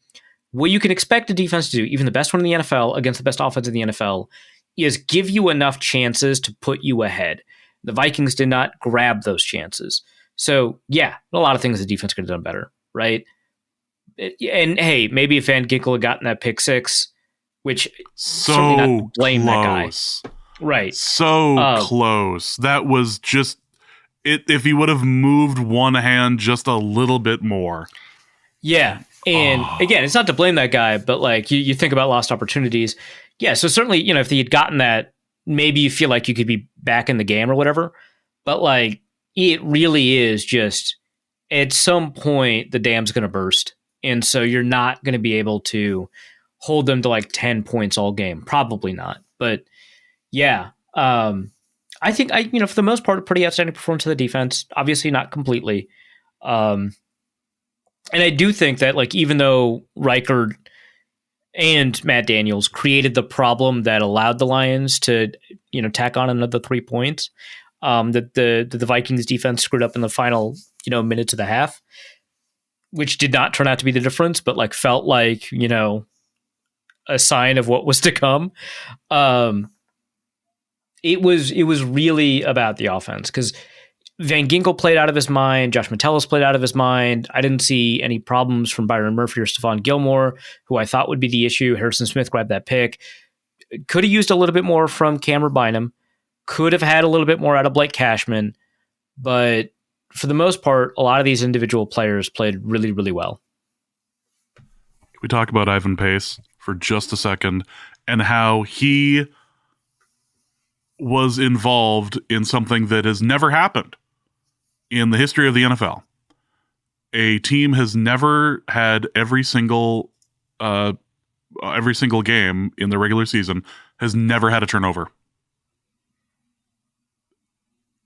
What you can expect a defense to do, even the best one in the NFL against the best offense in the NFL, is give you enough chances to put you ahead. The Vikings did not grab those chances. So, yeah, a lot of things the defense could have done better, right? And, hey, maybe if Van Ginkel had gotten that pick 6, which certainly not to blame that guy. Right. So close. That was just it. If he would have moved one hand just a little bit more. Yeah. And again, it's not to blame that guy, but like you think about lost opportunities. Yeah. So certainly, if he had gotten that, maybe you feel like you could be back in the game or whatever. But like, it really is just at some point the dam's going to burst. And so you're not going to be able to hold them to like 10 points all game. Probably not. But yeah, I think for the most part, a pretty outstanding performance of the defense. Obviously not completely. And I do think that like, even though Reichard and Matt Daniels created the problem that allowed the Lions to, tack on another 3 points, that the Vikings defense screwed up in the final, minutes of the half, which did not turn out to be the difference, but like felt like, a sign of what was to come. It was really about the offense, because Van Ginkel played out of his mind. Josh Metellus played out of his mind. I didn't see any problems from Byron Murphy or Stephon Gilmore, who I thought would be the issue. Harrison Smith grabbed that pick. Could have used a little bit more from Cameron Bynum. Could have had a little bit more out of Blake Cashman. But for the most part, a lot of these individual players played really, really well. Can we talk about Ivan Pace for just a second, and how he was involved in something that has never happened in the history of the NFL. A team has never had every single game in the regular season has never had a turnover.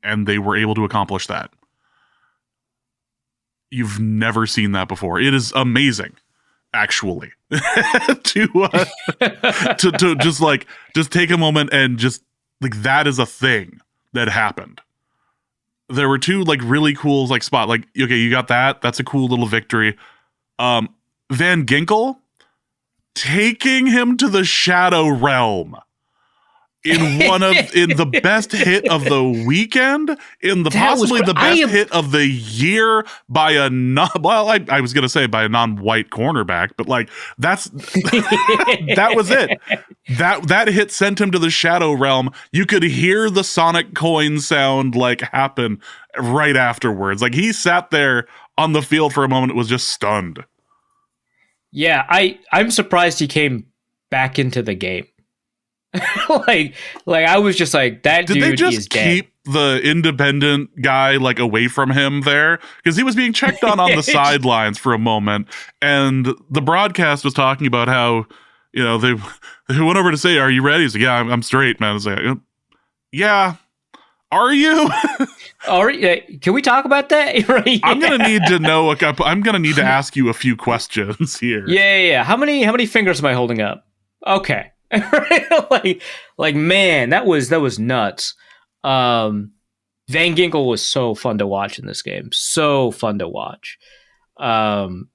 And they were able to accomplish that. You've never seen that before. It is amazing, actually, to just take a moment and just like, that is a thing that happened. There were 2 like really cool like spot, like, okay, you got that. That's a cool little victory. Van Ginkel taking him to the shadow realm in the best hit of the weekend, in the possibly the best hit of the year by I was going to say by a non-white cornerback, but like that was it. That hit sent him to the shadow realm. You could hear the sonic coin sound like happen right afterwards. Like, he sat there on the field for a moment, was just stunned. Yeah, I'm surprised he came back into the game. like I was just like, that dude is dead. Did they just keep the independent guy like away from him there? Because he was being checked on the sidelines for a moment, and the broadcast was talking about how, they went over to say, "Are you ready?" He's like, "Yeah, I'm straight, man." I was like, "Yeah, are you?" Can we talk about that? Right? I'm gonna need to know. I'm gonna need to ask you a few questions here. Yeah. How many fingers am I holding up? Okay. like man, that was nuts. Van Ginkel was so fun to watch in this game. So fun to watch. Jonathan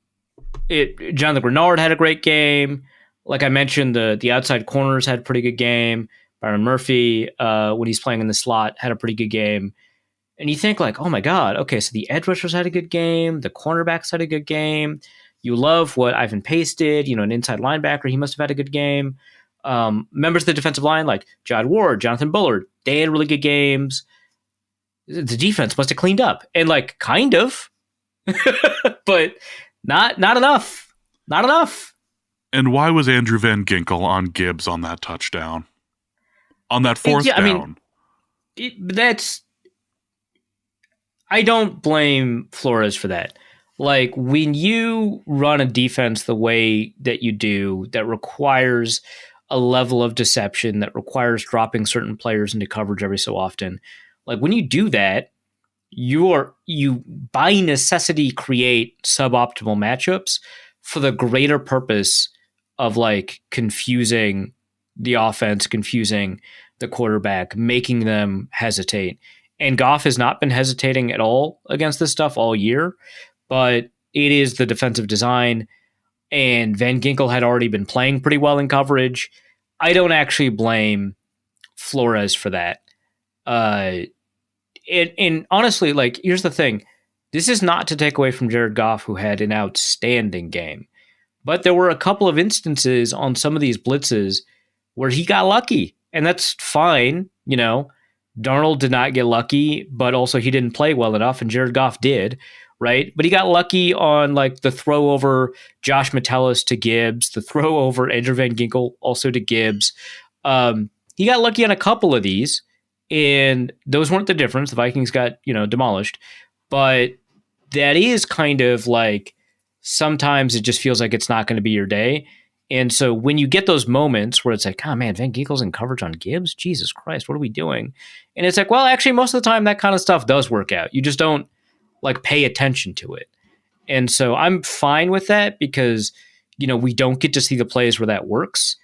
Grenard had a great game. Like I mentioned, the outside corners had a pretty good game. Byron Murphy, when he's playing in the slot, had a pretty good game. And you think like, oh my God, okay, so the edge rushers had a good game, the cornerbacks had a good game. You love what Ivan Pace did, an inside linebacker, he must have had a good game. Members of the defensive line like Jod Ward, Jonathan Bullard, they had really good games. The defense must have cleaned up, and like kind of, but not enough, not enough. And why was Andrew Van Ginkel on Gibbs on that touchdown, on that fourth down? I don't blame Flores for that. Like, when you run a defense the way that you do, that requires a level of deception, that requires dropping certain players into coverage every so often, like when you do that, you by necessity create suboptimal matchups for the greater purpose of like confusing the offense, confusing the quarterback, making them hesitate. And Goff has not been hesitating at all against this stuff all year, but it is the defensive design, and Van Ginkel had already been playing pretty well in coverage. I don't actually blame Flores for that. And honestly, like, here's the thing. This is not to take away from Jared Goff, who had an outstanding game. But there were a couple of instances on some of these blitzes where he got lucky, and that's fine, Darnold did not get lucky, but also he didn't play well enough, and Jared Goff did, right? But he got lucky on like the throw over Josh Metellus to Gibbs, the throw over Andrew Van Ginkel also to Gibbs. He got lucky on a couple of these, and those weren't the difference. The Vikings got, demolished. But that is kind of like, sometimes it just feels like it's not going to be your day. And so when you get those moments where it's like, oh man, Van Ginkel's in coverage on Gibbs? Jesus Christ, what are we doing? And it's like, well, actually, most of the time that kind of stuff does work out. You just don't like pay attention to it. And so I'm fine with that because, we don't get to see the plays where that works.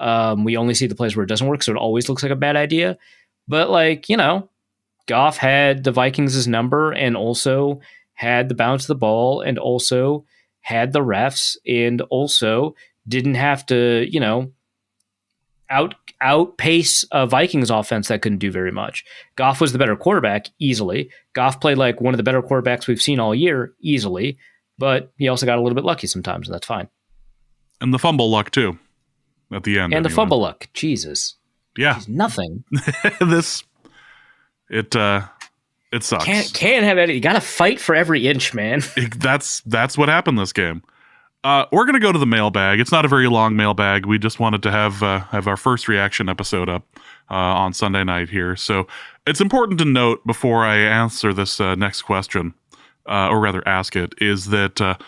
We only see the plays where it doesn't work. So it always looks like a bad idea. But like, Goff had the Vikings' number and also had the bounce of the ball and also had the refs and also didn't have to, outpace a Vikings offense that couldn't do very much. Goff was the better quarterback easily. Goff played like one of the better quarterbacks we've seen all year easily, but he also got a little bit lucky sometimes, and that's fine. And the fumble luck too, at the end. And the fumble luck, Jesus. Yeah, it's nothing. It sucks. Can't have any. You got to fight for every inch, man. That's what happened this game. We're going to go to the mailbag. It's not a very long mailbag. We just wanted to have our first reaction episode up on Sunday night here. So it's important to note before I answer this next question, or rather ask it, is that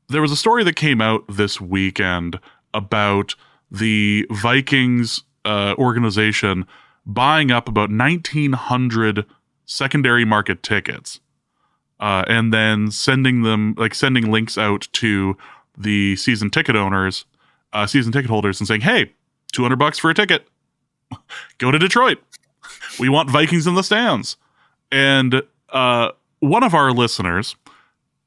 there was a story that came out this weekend about the Vikings organization buying up about 1,900 secondary market tickets and then sending links out to the season ticket holders and saying, hey, $200 for a ticket. Go to Detroit. We want Vikings in the stands. And one of our listeners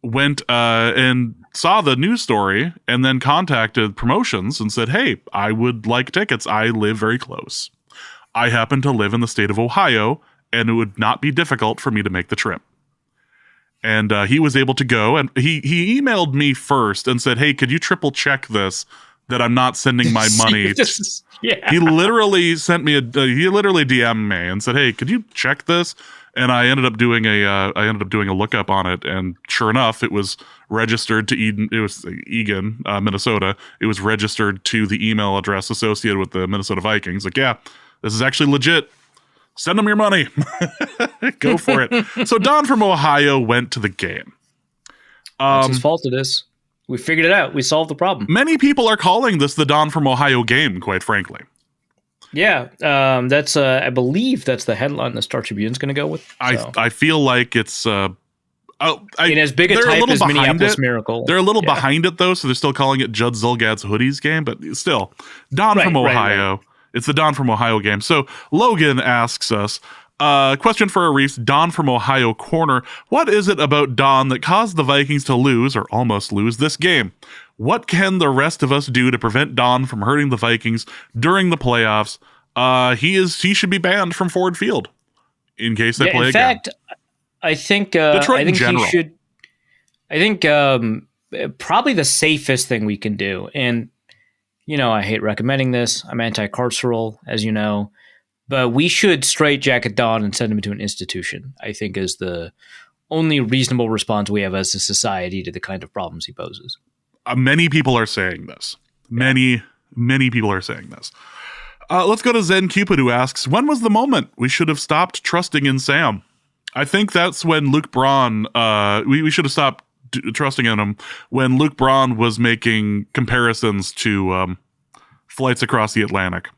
went and saw the news story and then contacted promotions and said, hey, I would like tickets. I live very close. I happen to live in the state of Ohio, and it would not be difficult for me to make the trip. And he was able to go, and he emailed me first and said, hey, could you triple check this, that I'm not sending my money? Yeah. He literally sent me he literally DM'd me and said, hey, could you check this? And I ended up doing a lookup on it, and sure enough, it was registered to Eagan, Minnesota. It was registered to the email address associated with the Minnesota Vikings. Like, yeah, this is actually legit. Send them your money. Go for it. So Don from Ohio went to the game. It's his fault it is. We figured it out. We solved the problem. Many people are calling this the Don from Ohio game, quite frankly. Yeah, that's I believe that's the headline the Star Tribune's going to go with. So. I feel like it's in as big a type as Minneapolis Miracle. They're a little behind it though, so they're still calling it Judd Zulgad's Hoodies game, but still, Don from Ohio. Right. It's the Don from Ohio game. So Logan asks us, question for Arif, Don from Ohio corner. What is it about Don that caused the Vikings to lose or almost lose this game? What can the rest of us do to prevent Don from hurting the Vikings during the playoffs? He should be banned from Ford Field in case they play again. In fact, Detroit in general. he should. I think probably the safest thing we can do, and I hate recommending this. I'm anti-carceral, as you know, but we should straitjacket Don and send him to an institution. I think is the only reasonable response we have as a society to the kind of problems he poses. Many people are saying this. Many people are saying this. Let's go to Zen Cupid, who asks, when was the moment we should have stopped trusting in Sam? I think that's when Luke Braun, we should have stopped trusting in him when Luke Braun was making comparisons to flights across the Atlantic.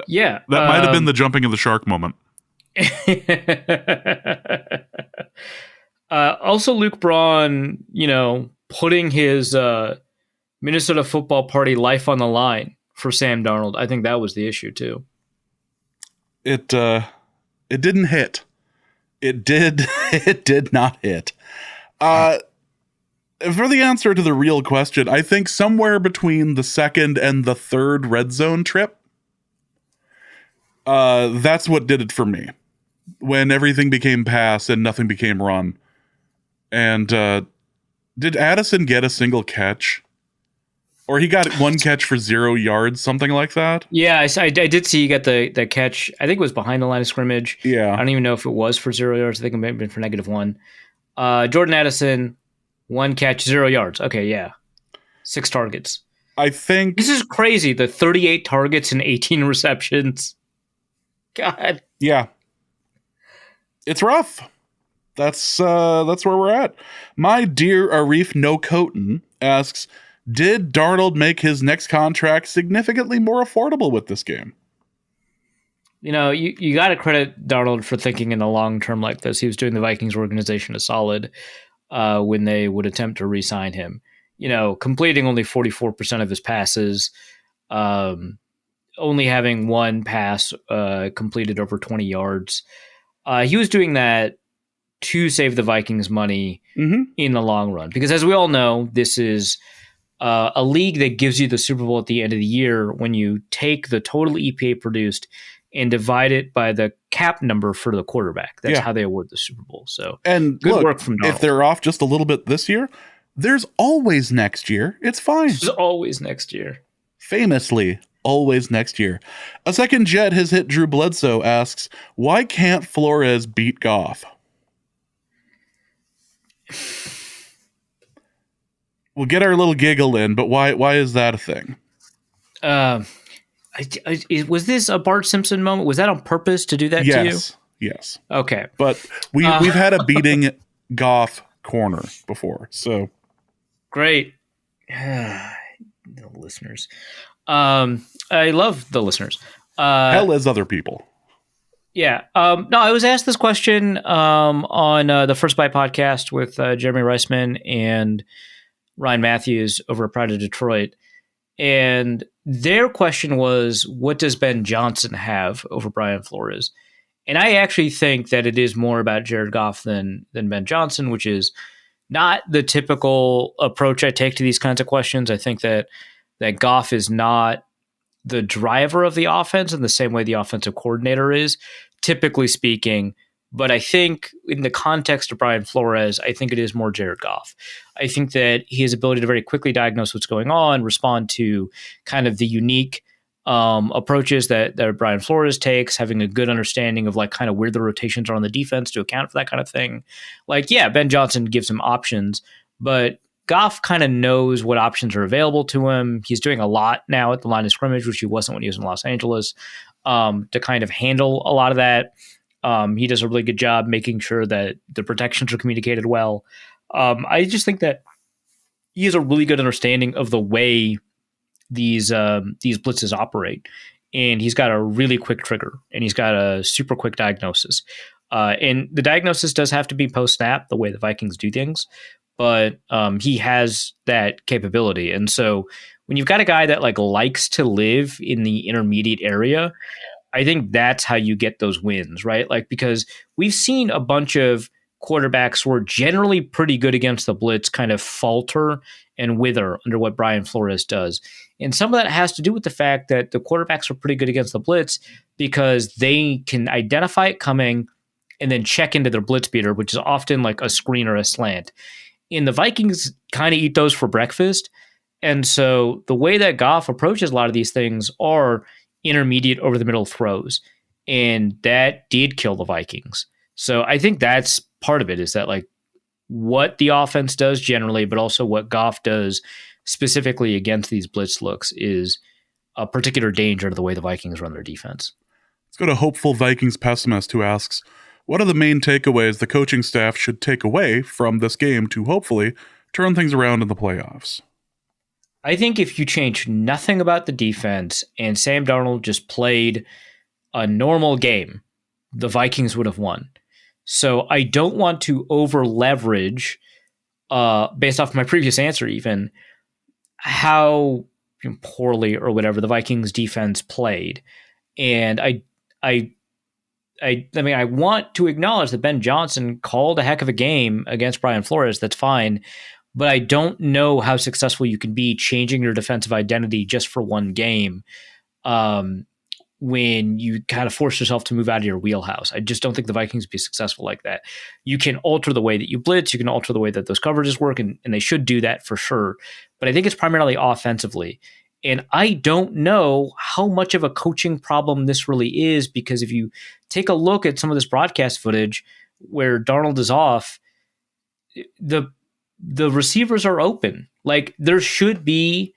Yeah. That might have been the jumping of the shark moment. Also, Luke Braun, putting his Minnesota football party life on the line for Sam Darnold. I think that was the issue too. It didn't hit. It did not hit. For the answer to the real question, I think somewhere between the second and the third red zone trip, that's what did it for me. When everything became pass and nothing became run. And did Addison get a single catch? Or he got one catch for 0 yards, something like that? Yeah, I did see you get the catch. I think it was behind the line of scrimmage. Yeah. I don't even know if it was for 0 yards. I think it may have been for -1. Jordan Addison, 1 catch, 0 yards. Okay, yeah. 6 targets. I think... This is crazy. The 38 targets and 18 receptions. God. Yeah. It's rough. That's where we're at. My dear Arif No-Coton asks, did Darnold make his next contract significantly more affordable with this game? You got to credit Darnold for thinking in the long term like this. He was doing the Vikings organization a solid when they would attempt to re-sign him. Completing only 44% of his passes, only having one pass completed over 20 yards. He was doing that to save the Vikings money in the long run. Because as we all know, this is a league that gives you the Super Bowl at the end of the year when you take the total EPA produced and divide it by the cap number for the quarterback. That's how they award the Super Bowl. So, and good work from Darnold. If they're off just a little bit this year, there's always next year. It's fine. There's always next year. Famously, always next year. A second Jet has hit Drew Bledsoe asks, why can't Flores beat Goff? We'll get our little giggle in, but why is that a thing? Was this a Bart Simpson moment? Was that on purpose to do that to you? Yes. Okay. But we've had a beating Goff corner before, so. Great. The listeners. I love the listeners. Hell as other people. Yeah. No, I was asked this question on the First Bite podcast with Jeremy Reisman and Ryan Matthews over at Pride of Detroit. And their question was, what does Ben Johnson have over Brian Flores? And I actually think that it is more about Jared Goff than Ben Johnson, which is not the typical approach I take to these kinds of questions. I think that Goff is not the driver of the offense in the same way the offensive coordinator is, typically speaking. But I think in the context of Brian Flores, I think it is more Jared Goff. I think that his ability to very quickly diagnose what's going on, respond to kind of the unique approaches that Brian Flores takes, having a good understanding of like kind of where the rotations are on the defense to account for that kind of thing. Like, yeah, Ben Johnson gives him options, but Goff kind of knows what options are available to him. He's doing a lot now at the line of scrimmage, which he wasn't when he was in Los Angeles, to kind of handle a lot of that. He does a really good job making sure that the protections are communicated well. I just think that he has a really good understanding of the way these blitzes operate, and he's got a really quick trigger, and he's got a super quick diagnosis. And the diagnosis does have to be post-snap, the way the Vikings do things, but he has that capability. And so when you've got a guy that like likes to live in the intermediate area, I think that's how you get those wins, right? Like, because we've seen a bunch of quarterbacks who are generally pretty good against the blitz kind of falter and wither under what Brian Flores does. And some of that has to do with the fact that the quarterbacks are pretty good against the blitz because they can identify it coming and then check into their blitz beater, which is often like a screen or a slant. And the Vikings kind of eat those for breakfast. And so the way that Goff approaches a lot of these things are intermediate over the middle throws. And that did kill the Vikings. So I think that's part of it, is that like what the offense does generally, but also what Goff does specifically against these blitz looks is a particular danger to the way the Vikings run their defense. Let's go to Hopeful Vikings Pessimist, who asks, what are the main takeaways the coaching staff should take away from this game to hopefully turn things around in the playoffs? I think if you change nothing about the defense and Sam Darnold just played a normal game, the Vikings would have won. So I don't want to over leverage, based off my previous answer even, how poorly or whatever the Vikings defense played. And I mean, I want to acknowledge that Ben Johnson called a heck of a game against Brian Flores. That's fine. But I don't know how successful you can be changing your defensive identity just for one game when you kind of force yourself to move out of your wheelhouse. I just don't think the Vikings would be successful like that. You can alter the way that you blitz. You can alter the way that those coverages work, and they should do that for sure. But I think it's primarily offensively. And I don't know how much of a coaching problem this really is, because if you take a look at some of this broadcast footage where Darnold is off, the receivers are open. Like, there should be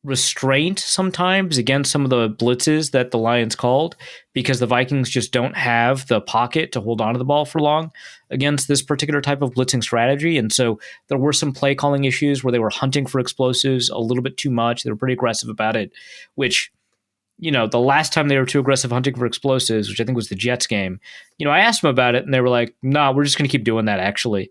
restraint sometimes against some of the blitzes that the Lions called, because the Vikings just don't have the pocket to hold on to the ball for long against this particular type of blitzing strategy. And so there were some play calling issues where they were hunting for explosives a little bit too much. They were pretty aggressive about it, which, you know, the last time they were too aggressive hunting for explosives, which I think was the Jets game, you know, I asked them about it and they were like, nah, we're just going to keep doing that actually.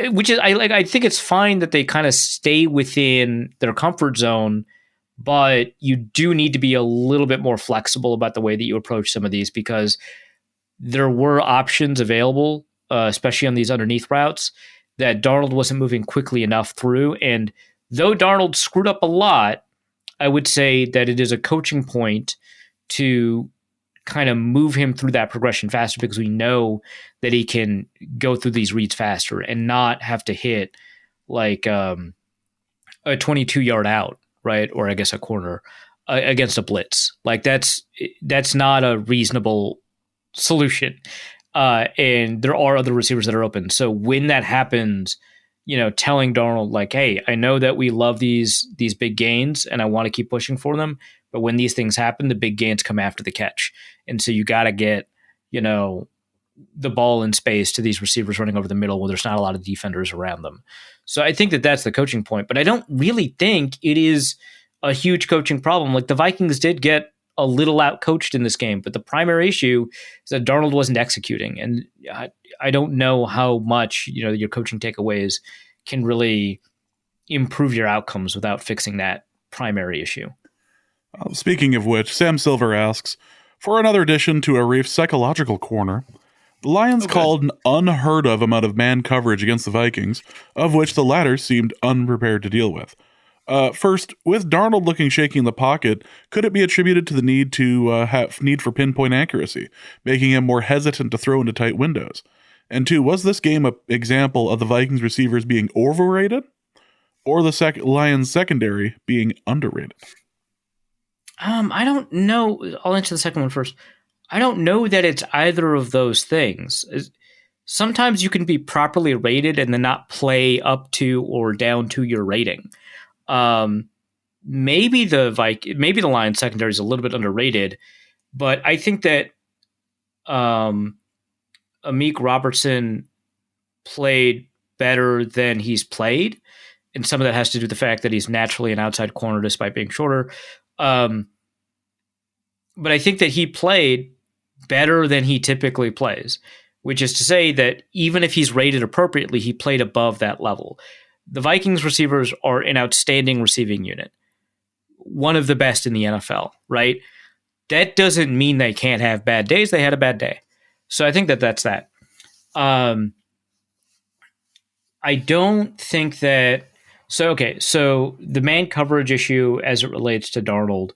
Which is, I think it's fine that they kind of stay within their comfort zone, but you do need to be a little bit more flexible about the way that you approach some of these, because there were options available, especially on these underneath routes, that Darnold wasn't moving quickly enough through. And though Darnold screwed up a lot, I would say that it is a coaching point to kind of move him through that progression faster, because we know that he can go through these reads faster and not have to hit like a 22-yard out, right? Or I guess a corner against a blitz. Like that's not a reasonable solution. And there are other receivers that are open. So when that happens, you know, telling Darnold like, hey, I know that we love these big gains and I want to keep pushing for them, but when these things happen, the big gains come after the catch. And so you got to get, you know, the ball in space to these receivers running over the middle where there's not a lot of defenders around them. So I think that that's the coaching point, but I don't really think it is a huge coaching problem. Like, the Vikings did get a little out coached in this game, but the primary issue is that Darnold wasn't executing. And I don't know how much, you know, your coaching takeaways can really improve your outcomes without fixing that primary issue. Speaking of which, Sam Silver asks, for another addition to Arif's psychological corner, the Lions called an unheard of amount of man coverage against the Vikings, of which the latter seemed unprepared to deal with. First, with Darnold looking shaky in the pocket, could it be attributed to the need for pinpoint accuracy, making him more hesitant to throw into tight windows? And two, was this game an example of the Vikings receivers being overrated, or the Lions secondary being underrated? I don't know. I'll answer the second one first. I don't know that it's either of those things. Sometimes you can be properly rated and then not play up to or down to your rating. Maybe the Lions secondary is a little bit underrated, but I think that Amik Robertson played better than he's played, and some of that has to do with the fact that he's naturally an outside corner despite being shorter. But I think that he played better than he typically plays, which is to say that even if he's rated appropriately, he played above that level. The Vikings receivers are an outstanding receiving unit, one of the best in the NFL, right? That doesn't mean they can't have bad days. They had a bad day. So I think that that's that. I don't think that... So the man coverage issue as it relates to Darnold,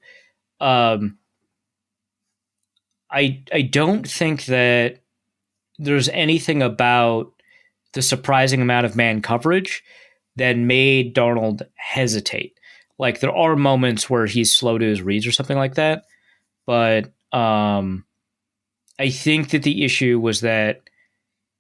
I don't think that there's anything about the surprising amount of man coverage that made Darnold hesitate. Like there are moments where he's slow to his reads or something like that, but I think that the issue was that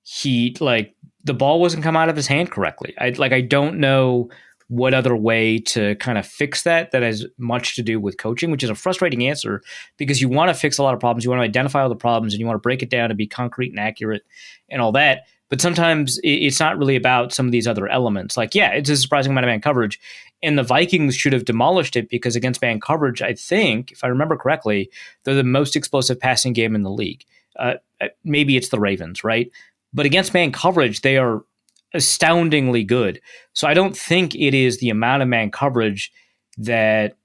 he like the ball wasn't come out of his hand correctly. I don't know what other way to kind of fix that has much to do with coaching, which is a frustrating answer because you want to fix a lot of problems. You want to identify all the problems and you want to break it down and be concrete and accurate and all that. But sometimes it's not really about some of these other elements. Like, yeah, it's a surprising amount of man coverage. And the Vikings should have demolished it because against man coverage, I think, if I remember correctly, they're the most explosive passing game in the league. Maybe it's the Ravens, right? But against man coverage, they are astoundingly good. So I don't think it is the amount of man coverage that,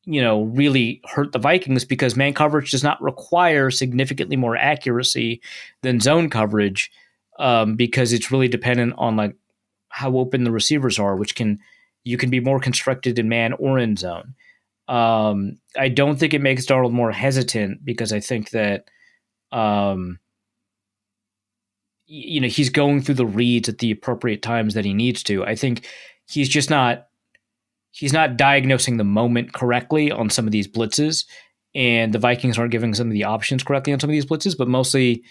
really hurt the Vikings because man coverage does not require significantly more accuracy than zone coverage because it's really dependent on like how open the receivers are, you can be more constructed in man or in zone. I don't think it makes Darnold more hesitant because I think that he's going through the reads at the appropriate times that he needs to. I think he's not diagnosing the moment correctly on some of these blitzes, and the Vikings aren't giving some of the options correctly on some of these blitzes, but mostly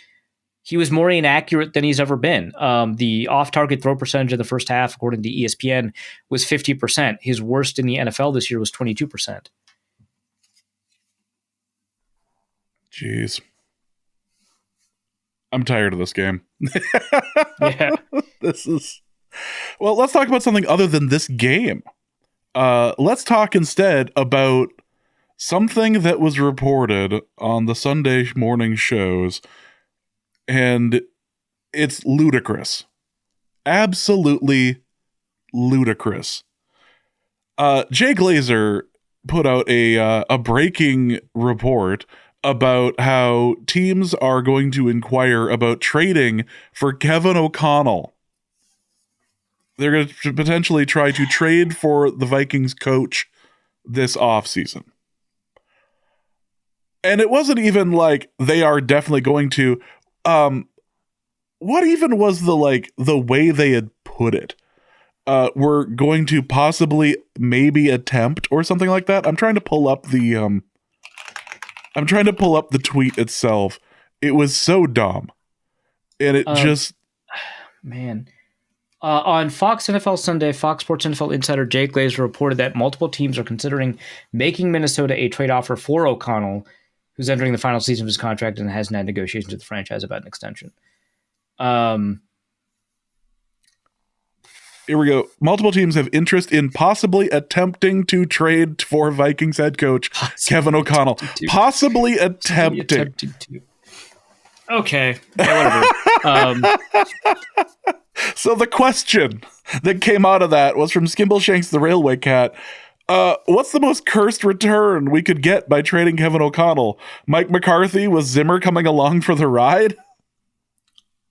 he was more inaccurate than he's ever been. The off-target throw percentage in the first half, according to ESPN, was 50%. His worst in the NFL this year was 22%. Jeez. I'm tired of this game. Yeah. Well, let's talk about something other than this game. Let's talk instead about something that was reported on the Sunday morning shows, and it's ludicrous. Absolutely ludicrous. Jay Glazer put out a breaking report about how teams are going to inquire about trading for Kevin O'Connell. They're going to potentially try to trade for the Vikings coach this offseason. And it wasn't even like they are definitely going to. What even was the way they had put it? We're going to possibly maybe attempt or something like that. I'm trying to pull up the tweet itself. It was so dumb. And it man. On Fox NFL Sunday, Fox Sports NFL insider Jake Glazer reported that multiple teams are considering making Minnesota a trade offer for O'Connell, who's entering the final season of his contract and hasn't had negotiations with the franchise about an extension. Here we go. Multiple teams have interest in possibly attempting to trade for Vikings head coach Kevin O'Connell. Possibly attempting to. Okay. Yeah, whatever. So the question that came out of that was from Skimbleshanks the Railway Cat. What's the most cursed return we could get by trading Kevin O'Connell? Mike McCarthy with Zimmer coming along for the ride?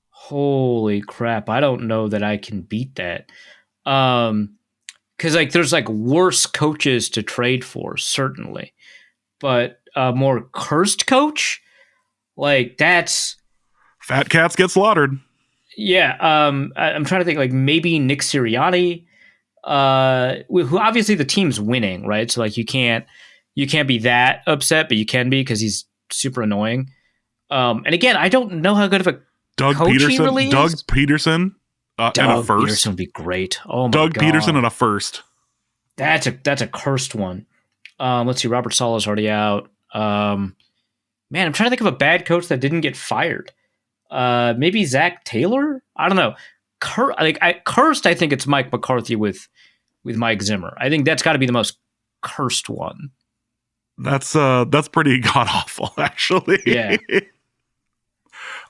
Holy crap. I don't know that I can beat that. Because there's worse coaches to trade for, certainly. But a more cursed coach? That's... Fat cats get slaughtered. Yeah. I'm trying to think maybe Nick Sirianni, who obviously the team's winning, right? So you can't be that upset, but you can be because he's super annoying. And again, I don't know how good of a Doug Peterson, really Doug Peterson, and a first. Peterson would be great. Oh my Doug God. Peterson and a first. That's a cursed one. Let's see. Robert Saleh's already out. Man, I'm trying to think of a bad coach that didn't get fired. Maybe Zach Taylor. I don't know. Cursed. I think it's Mike McCarthy with Mike Zimmer. I think that's got to be the most cursed one. That's pretty god awful, actually. Yeah.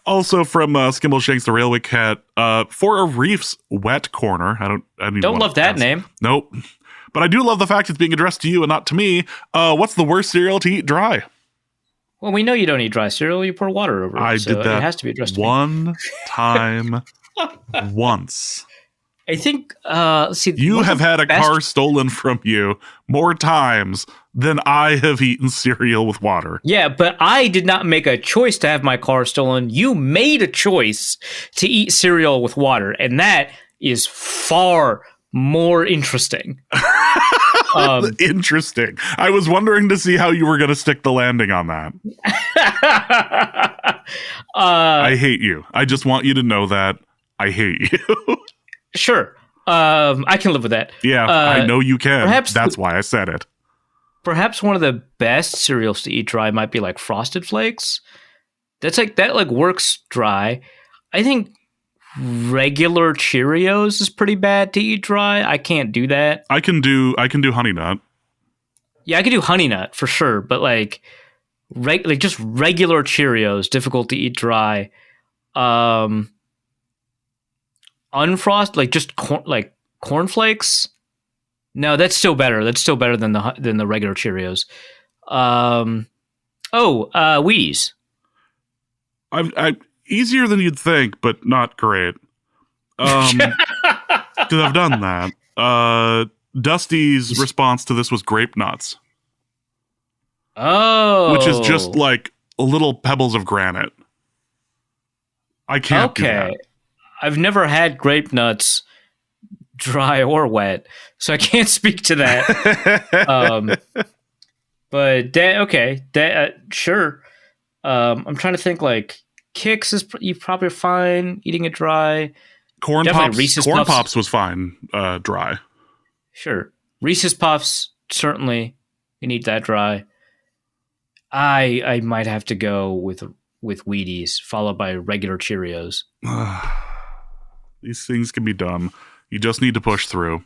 Also from Skimbleshanks the Railway Cat, for a Reef's wet corner. I don't love that name. Nope. But I do love the fact it's being addressed to you and not to me. What's the worst cereal to eat dry? Well, we know you don't eat dry cereal. You pour water over it. I did that. It has to be addressed to one time once. I think, let's see. You have had a car stolen from you more times than I have eaten cereal with water. Yeah, but I did not make a choice to have my car stolen. You made a choice to eat cereal with water, and that is far more interesting. Interesting. I was wondering to see how you were going to stick the landing on that. I hate you. I just want you to know that I hate you. Sure. I can live with that. Yeah, I know you can. That's why I said it. Perhaps one of the best cereals to eat dry might be like Frosted Flakes. That works dry. I think regular Cheerios is pretty bad to eat dry. I can't do that. I can do Honey Nut. Yeah, I can do Honey Nut for sure, but just regular Cheerios, difficult to eat dry. Unfrosted, just cornflakes. No, that's still better. That's still better than the regular Cheerios. Wheaties. I easier than you'd think, but not great. Because I've done that. Dusty's response to this was grape nuts. Oh, which is just like little pebbles of granite. I can't do that. I've never had grape nuts dry or wet, so I can't speak to that. Sure. I'm trying to think Kix is you probably fine eating it dry. Corn Pops was fine dry. Sure. Reese's Puffs, certainly you can eat that dry. I might have to go with Wheaties, followed by regular Cheerios. These things can be done. You just need to push through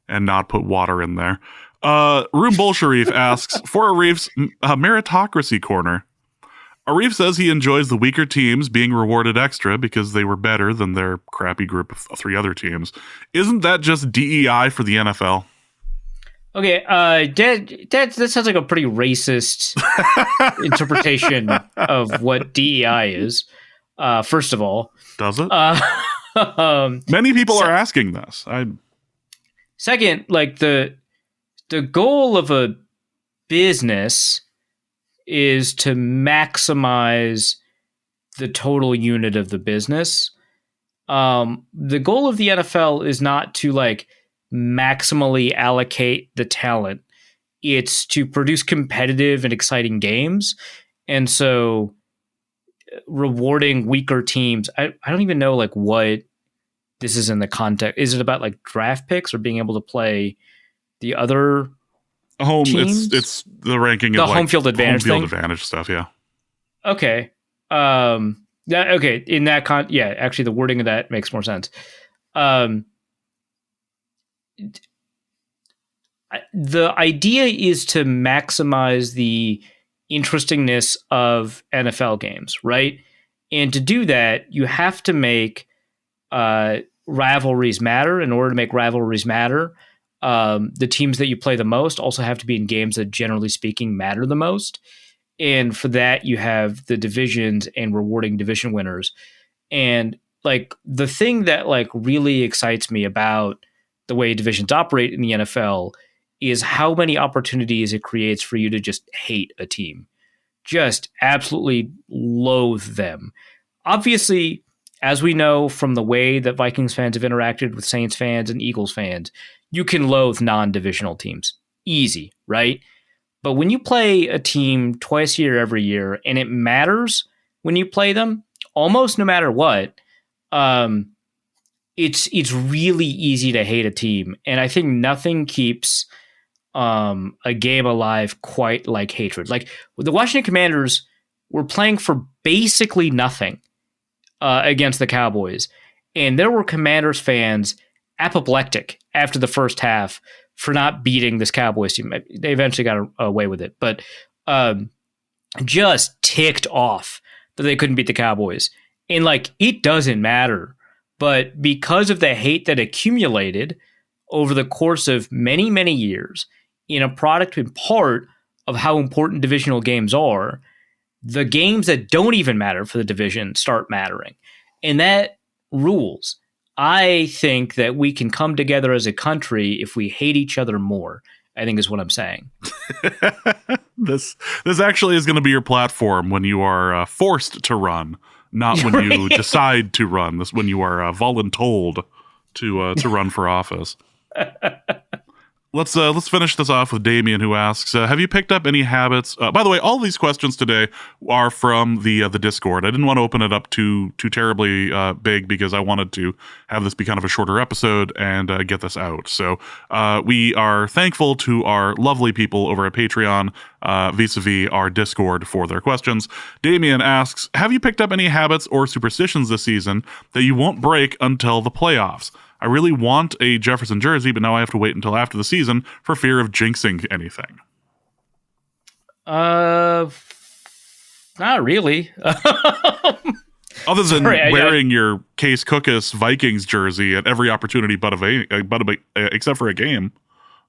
and not put water in there. Room Bull Sharif asks, for Arif's meritocracy corner, Arif says he enjoys the weaker teams being rewarded extra because they were better than their crappy group of 3 other teams. Isn't that just DEI for the NFL? Okay, that sounds like a pretty racist interpretation of what DEI is. First of all, does it? Many people are asking this. Second, the goal of a business is to maximize the total unit of the business. The goal of the NFL is not to maximally allocate the talent. It's to produce competitive and exciting games. And so rewarding weaker teams, I don't even know what this is in the context. Is it about draft picks or being able to play the other teams? It's the ranking the of home field advantage advantage stuff, yeah. Okay. Okay, in that actually the wording of that makes more sense. The idea is to maximize the interestingness of NFL games, right? And to do that, you have to make rivalries matter. In order to make rivalries matter, the teams that you play the most also have to be in games that, generally speaking, matter the most. And for that, you have the divisions and rewarding division winners. And the thing that really excites me about the way divisions operate in the NFL is how many opportunities it creates for you to just hate a team, just absolutely loathe them. Obviously, as we know from the way that Vikings fans have interacted with Saints fans and Eagles fans, you can loathe non-divisional teams. Easy, right? But when you play a team twice a year, every year, and it matters when you play them, almost no matter what, it's really easy to hate a team. And I think nothing keeps a game alive quite like hatred. The Washington Commanders were playing for basically nothing against the Cowboys. And there were Commanders fans apoplectic after the first half for not beating this Cowboys team. They eventually got away with it, but just ticked off that they couldn't beat the Cowboys. And it doesn't matter. But because of the hate that accumulated over the course of many, many years, in a product in part of how important divisional games are, the games that don't even matter for the division start mattering. And that rules. I think that we can come together as a country if we hate each other more, I think is what I'm saying. This actually is going to be your platform when you are forced to run, not when you decide to run. This when you are voluntold to run for office. Let's finish this off with Damien, who asks, have you picked up any habits? By the way, all these questions today are from the Discord. I didn't want to open it up too terribly big because I wanted to have this be kind of a shorter episode and get this out. So we are thankful to our lovely people over at Patreon vis-a-vis our Discord for their questions. Damien asks, have you picked up any habits or superstitions this season that you won't break until the playoffs? I really want a Jefferson jersey, but now I have to wait until after the season for fear of jinxing anything. Not really. Other than wearing your Case Cookus Vikings jersey at every opportunity except for a game.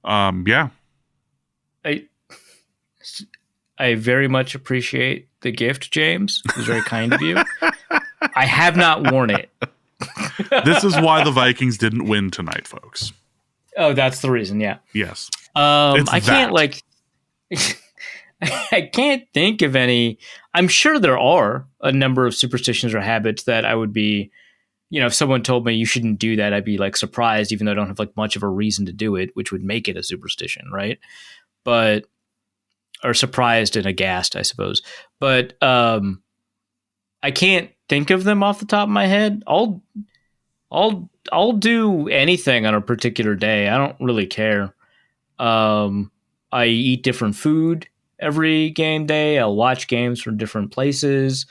Yeah. I very much appreciate the gift, James. It was very kind of you. I have not worn it. This is why the Vikings didn't win tonight, folks. Oh, that's the reason. Yeah. Yes. I can't I can't think of any. I'm sure there are a number of superstitions or habits that I would be, if someone told me you shouldn't do that, I'd be like surprised, even though I don't have like much of a reason to do it, which would make it a superstition, right? Or surprised and aghast, I suppose. But I can't think of them off the top of my head. I'll do anything on a particular day. I don't really care. I eat different food every game day. I'll watch games from different places.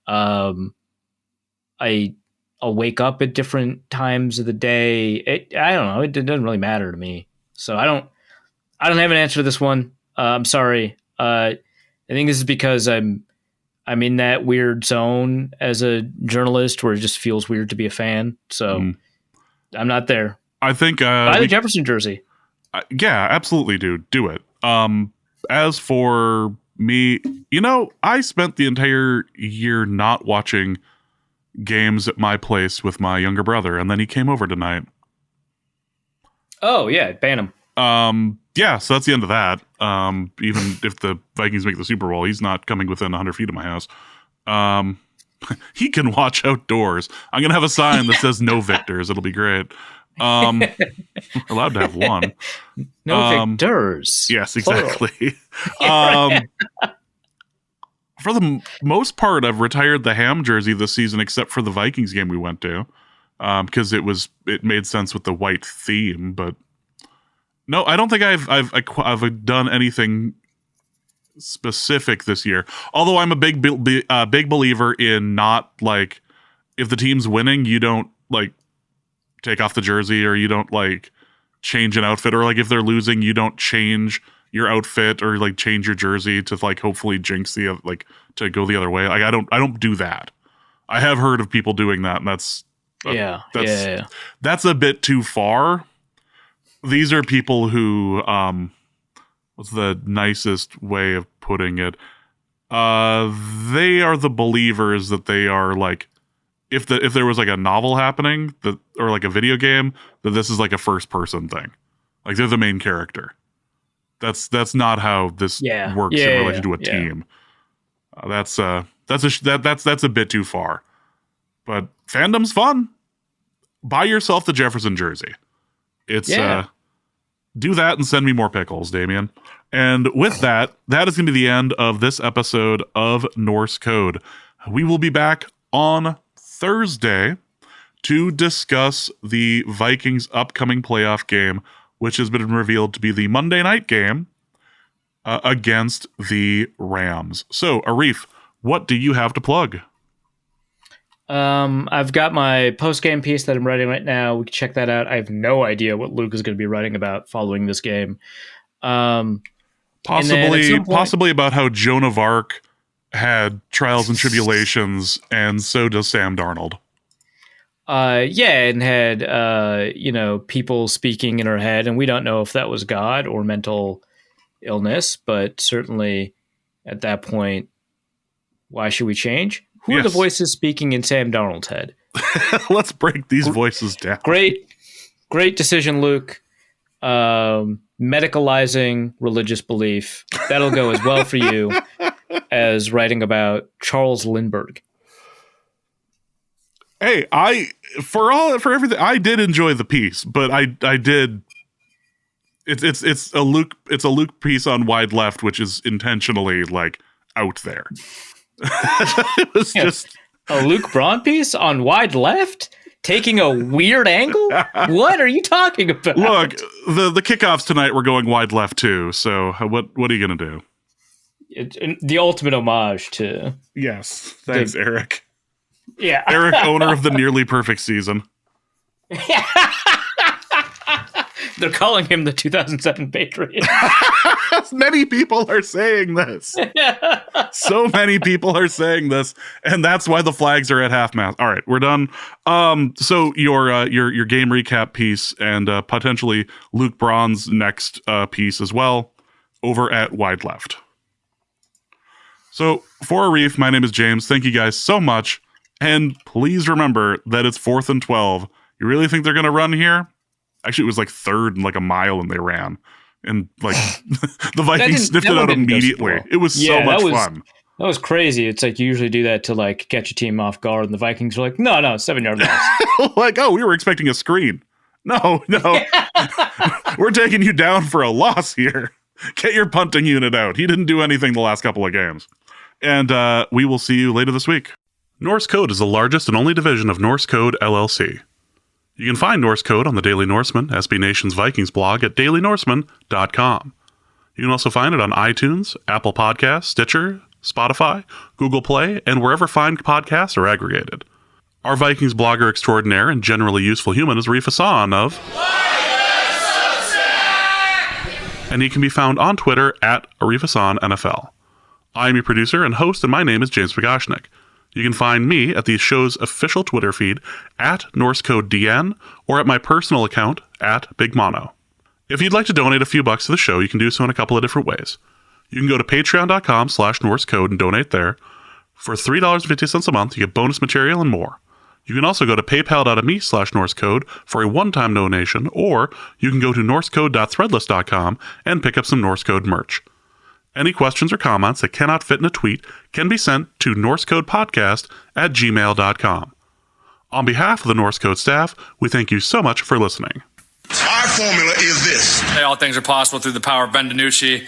I'll wake up at different times of the day. I don't know. It doesn't really matter to me. So I don't have an answer to this one. I'm sorry. I think this is because I'm in that weird zone as a journalist where it just feels weird to be a fan. So I'm not there. I think buy the Jefferson jersey. Yeah, absolutely, dude. Do it. As for me, I spent the entire year not watching games at my place with my younger brother, and then he came over tonight. Oh yeah, ban him. Yeah, so that's the end of that. Even if the Vikings make the Super Bowl, he's not coming within 100 feet of my house. He can watch outdoors. I'm gonna have a sign that says "No Victors." It'll be great. We're allowed to have one. No victors. Yes, exactly. For the most part, I've retired the Ham jersey this season, except for the Vikings game we went to, because it made sense with the white theme. But no, I don't think I've done anything specific this year. Although I'm a big believer in not like if the team's winning, you don't like take off the jersey or you don't like change an outfit, or like if they're losing, you don't change your outfit or like change your jersey to like hopefully jinx to go the other way. Like I don't do that. I have heard of people doing that, and that's a bit too far. These are people who what's the nicest way of putting it? They are the believers that they are like if there was like a novel happening or like a video game, that this is like a first person thing. Like they're the main character. That's not how this works in relation to a team. That's a bit too far. But fandom's fun. Buy yourself the Jefferson jersey. It's do that and send me more pickles, Damien. And with that is going to be the end of this episode of Norse Code. We will be back on Thursday to discuss the Vikings' upcoming playoff game, which has been revealed to be the Monday night game against the Rams. So, Arif, what do you have to plug? I've got my post-game piece that I'm writing right now. We can check that out. I have no idea what Luke is going to be writing about following this game. Possibly about how Joan of Arc had trials and tribulations, and so does Sam Darnold. And had people speaking in her head, and we don't know if that was God or mental illness, but certainly at that point, why should we change? Who are the voices speaking in Sam Darnold's head? Let's break these voices down. Great decision, Luke. Medicalizing religious belief. That'll go as well for you as writing about Charles Lindbergh. Hey, for everything, I did enjoy the piece, but I did. It's a Luke piece on Wide Left, which is intentionally like out there. It was just a Luke Braun piece on Wide Left, taking a weird angle. What are you talking about? Look, the kickoffs tonight were going Wide Left too. So what are you gonna do? The ultimate homage to. Yes, thanks, Eric. Yeah, Eric, owner of the nearly perfect season. They're calling him the 2007 Patriot. Many people are saying this. So many people are saying this, and that's why the flags are at half-mast. All right, we're done. So your game recap piece and potentially Luke Braun's next piece as well over at Wide Left. So for Arif, my name is James. Thank you guys so much, and please remember that it's 4th and 12. You really think they're going to run here? Actually, it was like 3rd and like a mile, and they ran. And like the Vikings sniffed it out immediately. It was so much fun. That was crazy. It's like you usually do that to like catch a team off guard, and the Vikings are like, no, 7-yard loss. Like, oh, we were expecting a screen. No. We're taking you down for a loss here. Get your punting unit out. He didn't do anything the last couple of games. And we will see you later this week. Norse Code is the largest and only division of Norse Code LLC. You can find Norse Code on the Daily Norseman, SB Nation's Vikings blog at dailynorseman.com. You can also find it on iTunes, Apple Podcasts, Stitcher, Spotify, Google Play, and wherever fine podcasts are aggregated. Our Vikings blogger extraordinaire and generally useful human is Arif Hassan of... and he can be found on Twitter at Arif Hassan NFL. I am your producer and host, and my name is James Pagashnik. You can find me at the show's official Twitter feed at NorseCodeDN or at my personal account at Big Mono. If you'd like to donate a few bucks to the show, you can do so in a couple of different ways. You can go to patreon.com/NorseCode and donate there. For $3.50 a month, you get bonus material and more. You can also go to paypal.me/NorseCode for a one-time donation, or you can go to norsecode.threadless.com and pick up some Norse Code merch. Any questions or comments that cannot fit in a tweet can be sent to norsecodepodcast@gmail.com. On behalf of the Norse Code staff, we thank you so much for listening. Our formula is this. Hey, all things are possible through the power of Ben DiNucci.